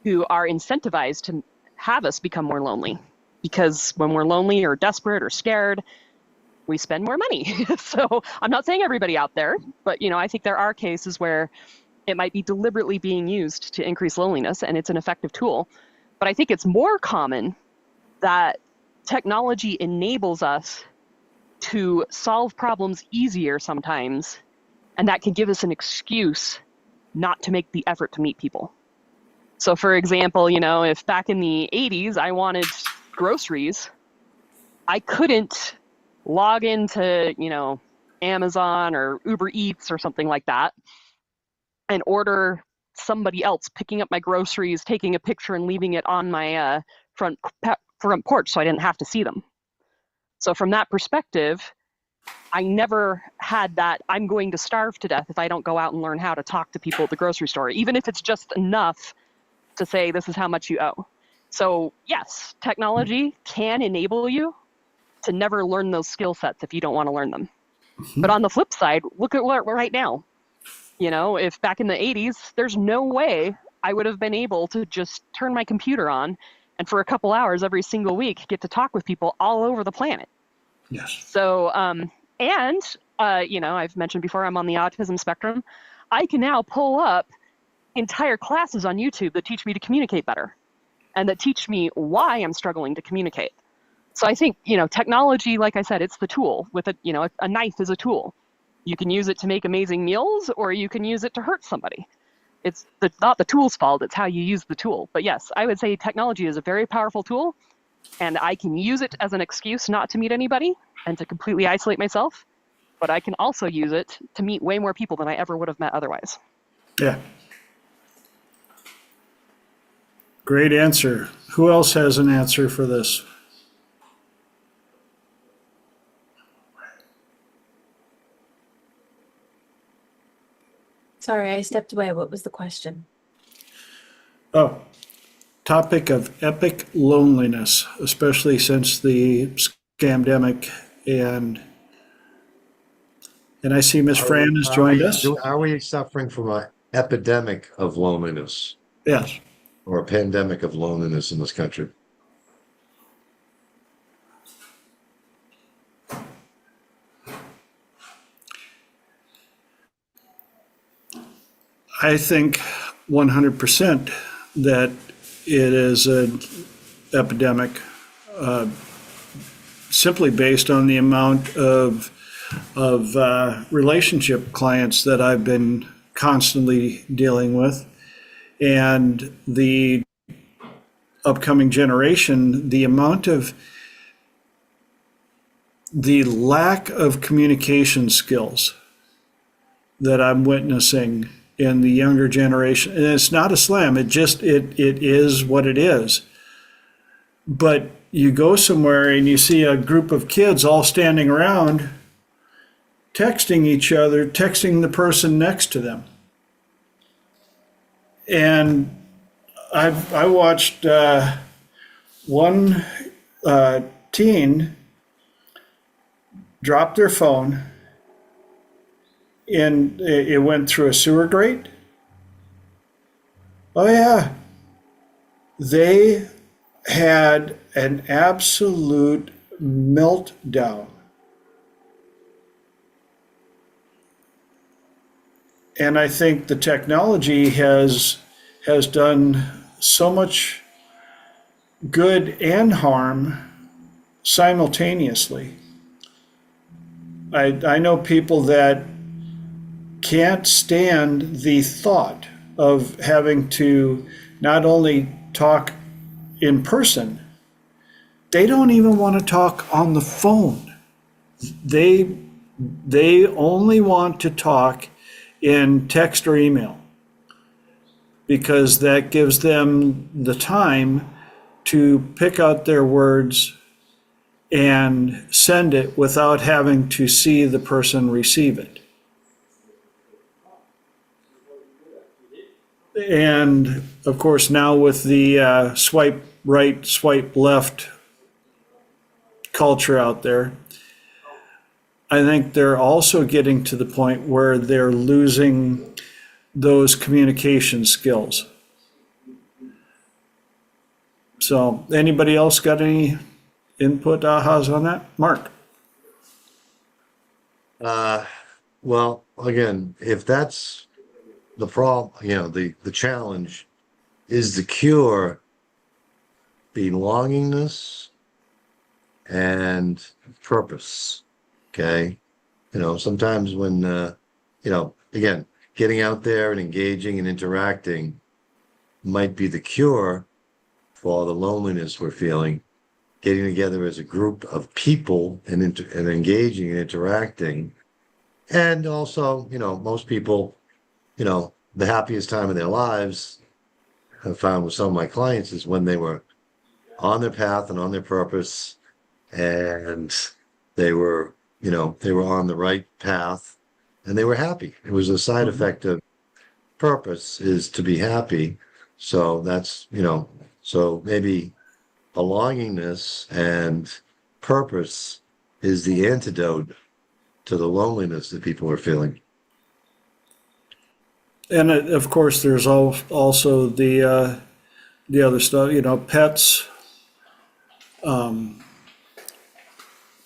who are incentivized to have us become more lonely, because when we're lonely or desperate or scared, we spend more money. So I'm not saying everybody out there, but I think there are cases where it might be deliberately being used to increase loneliness, and it's an effective tool. But I think it's more common that technology enables us to solve problems easier sometimes, and that can give us an excuse not to make the effort to meet people. So for example, if back in the 80s I wanted groceries, I couldn't log into, Amazon or Uber Eats or something like that and order somebody else picking up my groceries, taking a picture and leaving it on my front porch so I didn't have to see them. So from that perspective, I never had that I'm going to starve to death if I don't go out and learn how to talk to people at the grocery store, even if it's just enough to say this is how much you owe. So yes, technology can enable you to never learn those skill sets if you don't want to learn them. But on the flip side, look at what right now. If back in the 80s, there's no way I would have been able to just turn my computer on and for a couple hours every single week get to talk with people all over the planet. Yes. So, I've mentioned before I'm on the autism spectrum. I can now pull up entire classes on YouTube that teach me to communicate better and that teach me why I'm struggling to communicate. So I think, technology, like I said, it's the tool. With a knife is a tool. You can use it to make amazing meals, or you can use it to hurt somebody. It's not the tool's fault, it's how you use the tool. But yes, I would say technology is a very powerful tool, and I can use it as an excuse not to meet anybody and to completely isolate myself, but I can also use it to meet way more people than I ever would have met otherwise. Yeah. Great answer. Who else has an answer for this? Sorry, I stepped away. What was the question? Oh, topic of epic loneliness, especially since the scamdemic, and I see Miss Fran has joined us. Are we suffering from an epidemic of loneliness Yes. or a pandemic of loneliness in this country? I think 100% that it is an epidemic, simply based on the amount of relationship clients that I've been constantly dealing with, and the upcoming generation, the lack of communication skills that I'm witnessing in the younger generation. And it's not a slam, it is what it is. But you go somewhere and you see a group of kids all standing around texting each other, texting the person next to them. And I watched one teen drop their phone, and it went through a sewer grate. Oh yeah, they had an absolute meltdown. And I think the technology has done so much good and harm simultaneously. I know people that can't stand the thought of having to not only talk in person, they don't even want to talk on the phone. They only want to talk in text or email because that gives them the time to pick out their words and send it without having to see the person receive it. And of course, now with the swipe right, swipe left culture out there, I think they're also getting to the point where they're losing those communication skills. So, anybody else got any input, ahas on that? Mark? Well, again, if that's the problem, the challenge is the cure belongingness and purpose. Okay. Sometimes when, again, getting out there and engaging and interacting might be the cure for all the loneliness we're feeling. Getting together as a group of people and engaging and interacting. And also, most people, the happiest time of their lives I've found with some of my clients is when they were on their path and on their purpose, and they were on the right path and they were happy. It was a side effect of purpose is to be happy. So that's, so maybe belongingness and purpose is the antidote to the loneliness that people are feeling. And of course, there's also the other stuff. Pets.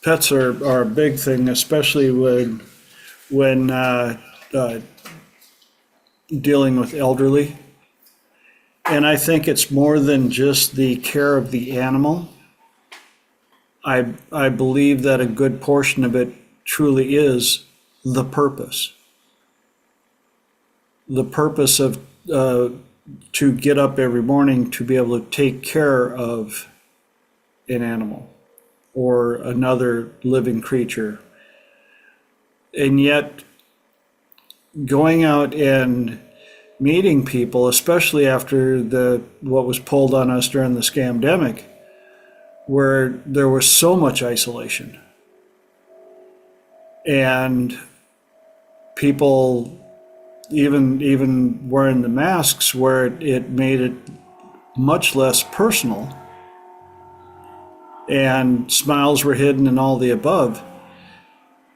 Pets are a big thing, especially when dealing with elderly. And I think it's more than just the care of the animal. I believe that a good portion of it truly is the purpose. The purpose of to get up every morning to be able to take care of an animal or another living creature. And yet, going out and meeting people, especially after what was pulled on us during the scamdemic, where there was so much isolation. And people even wearing the masks where it made it much less personal, and smiles were hidden and all the above.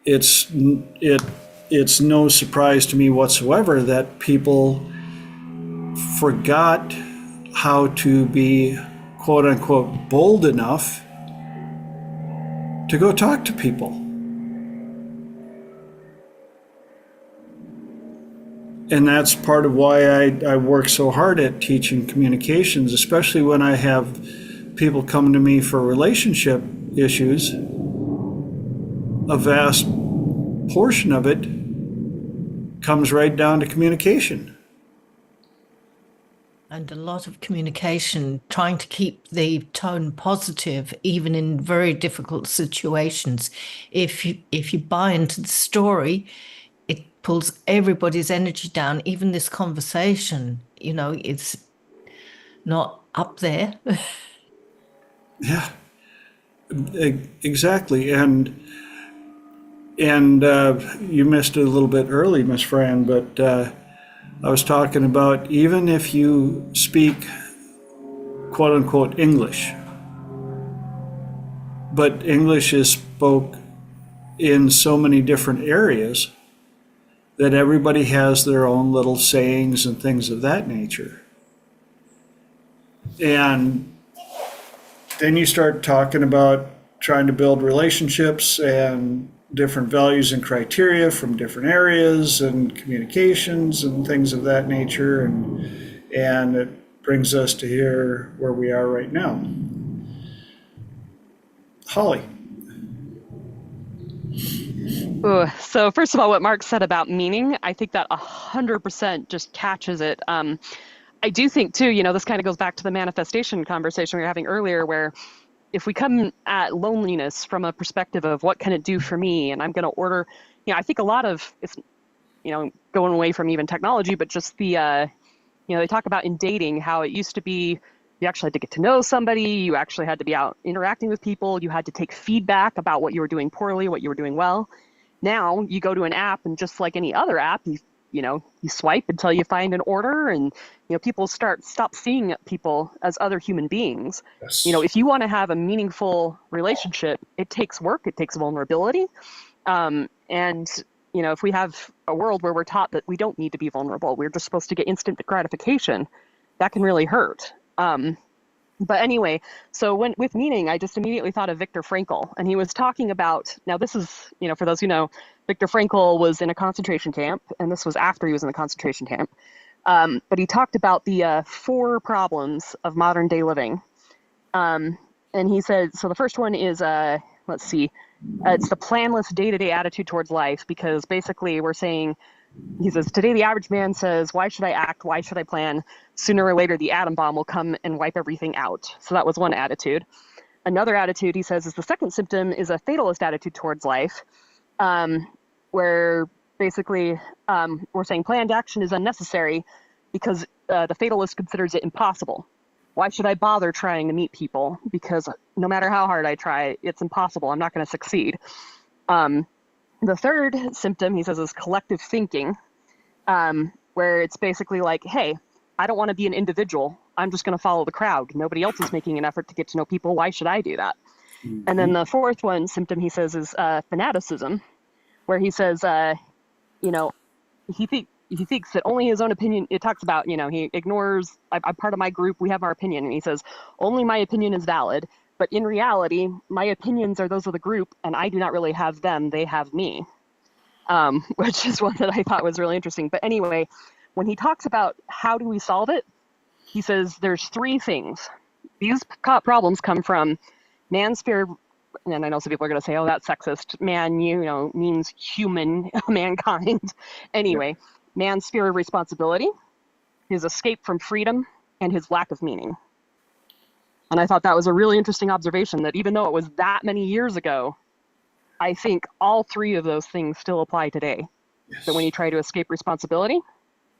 It's no surprise to me whatsoever that people forgot how to be quote unquote bold enough to go talk to people. And that's part of why I work so hard at teaching communications, especially when I have people come to me for relationship issues. A vast portion of it comes right down to communication. And a lot of communication, trying to keep the tone positive, even in very difficult situations. If you buy into the story, it pulls everybody's energy down. Even this conversation, it's not up there. Yeah, exactly. And you missed it a little bit early, Miss Fran, but I was talking about even if you speak quote unquote English, but English is spoke in so many different areas that everybody has their own little sayings and things of that nature. And then you start talking about trying to build relationships and different values and criteria from different areas and communications and things of that nature. And brings us to here where we are right now. Holly. Ooh, so first of all, what Mark said about meaning, I think that 100% just catches it. I do think too, this kind of goes back to the manifestation conversation we were having earlier, where if we come at loneliness from a perspective of what can it do for me, and I'm going to order, I think a lot of it's, going away from even technology, but just the, they talk about in dating how it used to be you actually had to get to know somebody, you actually had to be out interacting with people, you had to take feedback about what you were doing poorly, what you were doing well. Now you go to an app, and just like any other app, you swipe until you find an order, and people stop seeing people as other human beings. Yes. If you want to have a meaningful relationship, it takes work, it takes vulnerability, and if we have a world where we're taught that we don't need to be vulnerable, we're just supposed to get instant gratification, that can really hurt. But anyway, so with meaning, I just immediately thought of Viktor Frankl, and he was talking about, now this is, for those who know, Viktor Frankl was in a concentration camp, and this was after he was in the concentration camp. But he talked about the 4 problems of modern day living. And he said, so the first one is, it's the planless day-to-day attitude towards life, because basically we're saying, he says, today the average man says, why should I act? Why should I plan? Sooner or later, the atom bomb will come and wipe everything out. So that was one attitude. Another attitude, he says, is the second symptom is a fatalist attitude towards life, where basically we're saying planned action is unnecessary because the fatalist considers it impossible. Why should I bother trying to meet people? Because no matter how hard I try, it's impossible. I'm not going to succeed. The third symptom, he says, is collective thinking, where it's basically like, hey, I don't want to be an individual. I'm just going to follow the crowd. Nobody else is making an effort to get to know people. Why should I do that? Mm-hmm. And then the fourth symptom, he says, is fanaticism, where he says, he thinks that only his own opinion, it talks about, he ignores, I'm part of my group, we have our opinion. And he says, only my opinion is valid. But in reality, my opinions are those of the group, and I do not really have them, they have me, which is one that I thought was really interesting. But anyway, when he talks about how do we solve it, he says there's 3 things. These problems come from man's fear, and I know some people are going to say, oh, that's sexist. Man, means human, mankind. Anyway, man's fear of responsibility, his escape from freedom, and his lack of meaning. And I thought that was a really interesting observation, that even though it was that many years ago, I think all 3 of those things still apply today. Yes. That when you try to escape responsibility,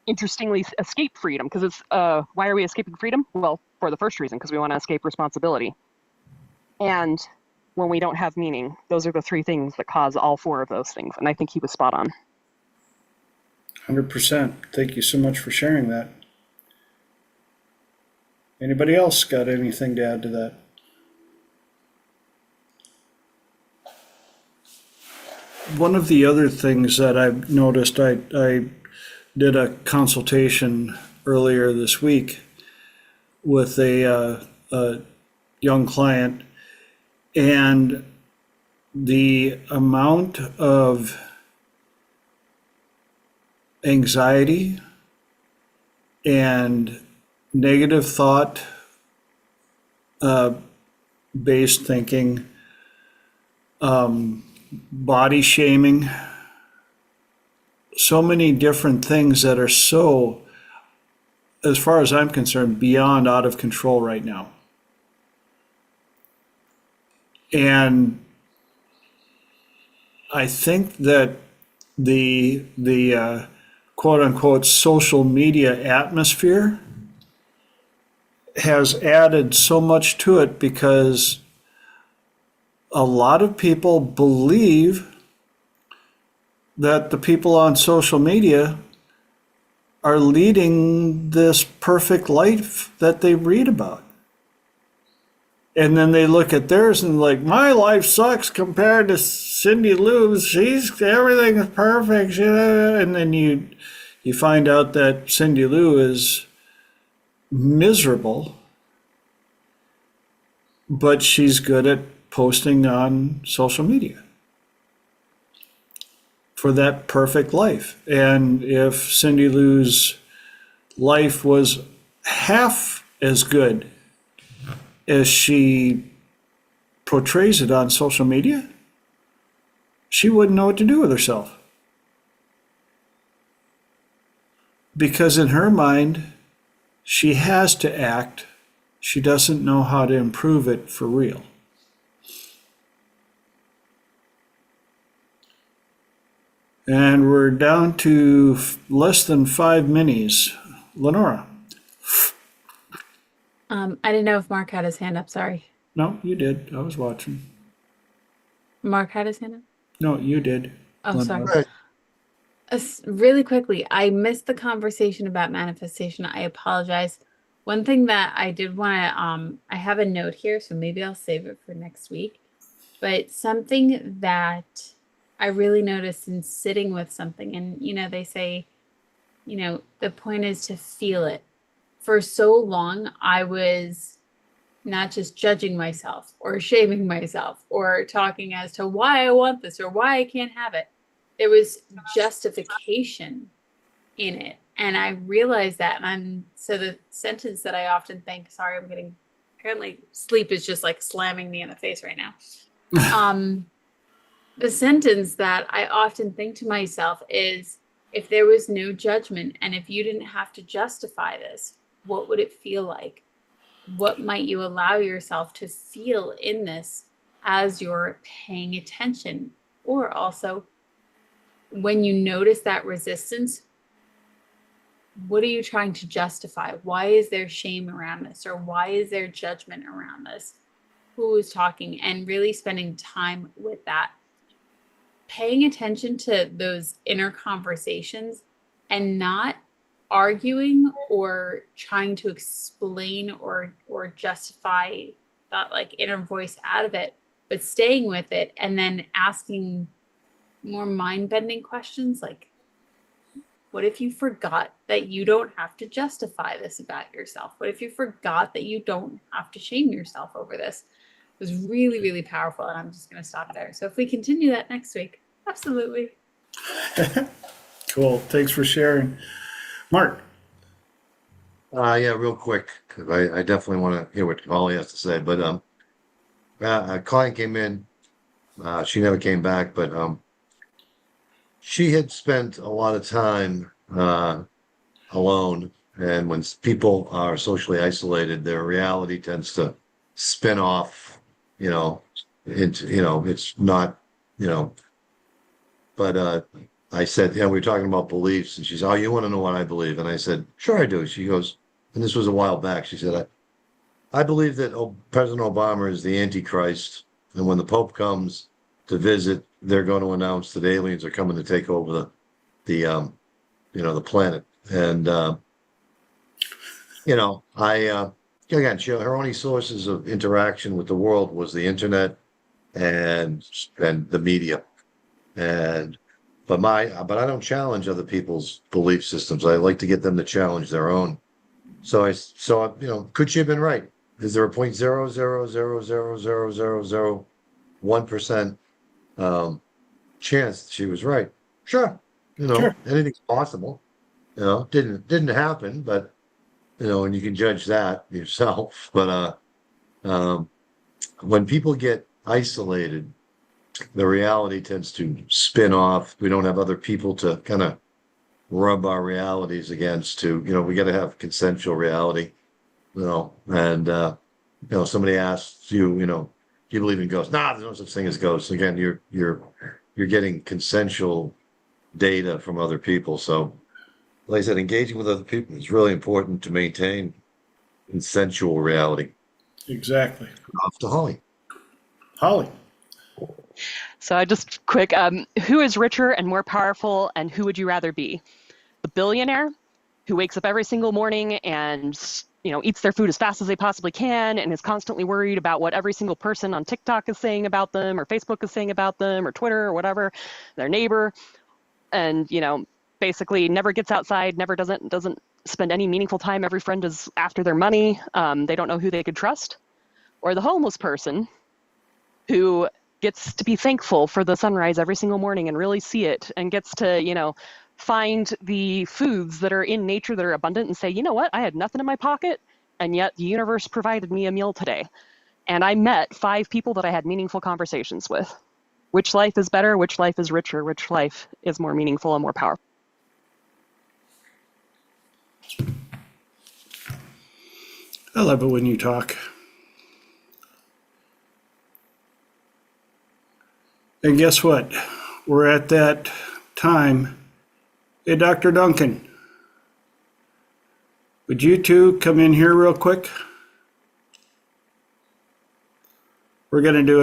interestingly, escape freedom, because it's, why are we escaping freedom? Well, for the first reason, because we want to escape responsibility. And when we don't have meaning, those are the 3 things that cause all 4 of those things. And I think he was spot on. 100%. Thank you so much for sharing that. Anybody else got anything to add to that? One of the other things that I've noticed, I did a consultation earlier this week with a young client, and the amount of anxiety and negative thought based thinking, body shaming, so many different things that are so, as far as I'm concerned, beyond out of control right now. And I think that the quote unquote social media atmosphere has added so much to it, because a lot of people believe that the people on social media are leading this perfect life that they read about. And then they look at theirs and like, my life sucks compared to Cindy Lou's. Everything is perfect. And then you find out that Cindy Lou is miserable, but she's good at posting on social media for that perfect life. And if Cindy Lou's life was half as good as she portrays it on social media, she wouldn't know what to do with herself. Because in her mind, she has to act. She doesn't know how to improve it for real. And we're down to less than 5 minis. Lenora. I didn't know if Mark had his hand up. Sorry. No, you did. I was watching. Mark had his hand up? No, you did. Oh, sorry. Right. Really quickly, I missed the conversation about manifestation. I apologize. One thing that I did want to, I have a note here, so maybe I'll save it for next week. But something that I really noticed in sitting with something, and they say, the point is to feel it. For so long, I was not just judging myself or shaming myself or talking as to why I want this or why I can't have it. There was justification in it. And I realized that. So the sentence that I often think, sorry, apparently sleep is just like slamming me in the face right now. The sentence that I often think to myself is, if there was no judgment and if you didn't have to justify this, what would it feel like? What might you allow yourself to feel in this as you're paying attention? Or also, when you notice that resistance, what are you trying to justify? Why is there shame around this? Or why is there judgment around this? Who is talking? And really spending time with that. Paying attention to those inner conversations and not arguing or trying to explain or justify that like inner voice out of it, but staying with it and then asking more mind-bending questions like, what if you forgot that you don't have to justify this about yourself? What if you forgot that you don't have to shame yourself over this? It was really, really powerful, and I'm just going to stop there. So if we continue that next week, absolutely. Cool. Thanks for sharing. Mark. Yeah, real quick, 'cause I definitely want to hear what Dolly has to say. But a client came in. She never came back, but she had spent a lot of time alone. And when people are socially isolated, their reality tends to spin off, into, it's not, but I said, yeah, we were talking about beliefs, and she said, oh, you want to know what I believe? And I said, sure I do. She goes, and this was a while back, she said, I believe that President Obama is the Antichrist, and when the Pope comes to visit, they're going to announce that aliens are coming to take over the planet. And again, her only sources of interaction with the world was the internet and the media. But I don't challenge other people's belief systems. I like to get them to challenge their own. So could she have been right? Is there a 0.000000001% chance she was right? Sure. Sure. Anything's possible. Didn't happen, but and you can judge that yourself. But when people get isolated, the reality tends to spin off. We don't have other people to kind of rub our realities against. We got to have consensual reality. And somebody asks you, do you believe in ghosts? Nah, there's no such thing as ghosts. Again, you're getting consensual data from other people. So, like I said, engaging with other people is really important to maintain consensual reality. Exactly. Off to Holly. Holly. So I just quick, who is richer and more powerful, and who would you rather be? The billionaire who wakes up every single morning and eats their food as fast as they possibly can and is constantly worried about what every single person on TikTok is saying about them, or Facebook is saying about them, or Twitter, or whatever, their neighbor, and basically never gets outside, never doesn't spend any meaningful time. Every friend is after their money. They don't know who they could trust. Or the homeless person who gets to be thankful for the sunrise every single morning and really see it, and gets to find the foods that are in nature that are abundant and say, you know what, I had nothing in my pocket, and yet the universe provided me a meal today. And I met 5 people that I had meaningful conversations with. Which life is better? Which life is richer? Which life is more meaningful and more powerful? I love it when you talk. And guess what? We're at that time. Hey, Dr. Duncan, would you two come in here real quick? We're going to do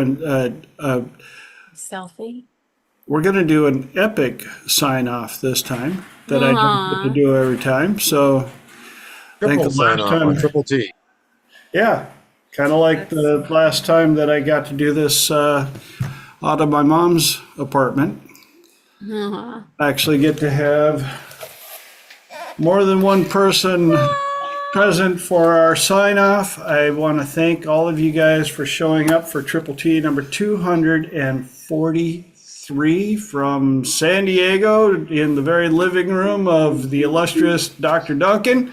Selfie. we're going to do an epic sign off this time that I don't get to do every time. So I think Triple the sign last off on time, Triple T. yeah, kind of like the last time that I got to do this out of my mom's apartment. I actually get to have more than one person present for our sign off. I want to thank all of you guys for showing up for Triple T number 243 from San Diego in the very living room of the illustrious Dr. Duncan.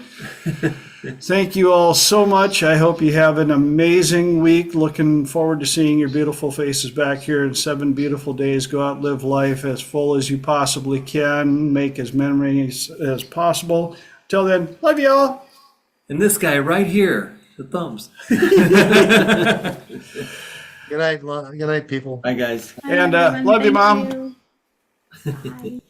Thank you all so much. I hope you have an amazing week. Looking forward to seeing your beautiful faces back here in 7 beautiful days. Go out, live life as full as you possibly can. Make as memories as possible. Till then, love you all. And this guy right here, the thumbs. Good night, people. Bye, guys. And Bye, everyone. love you, Thank Mom. you. Bye.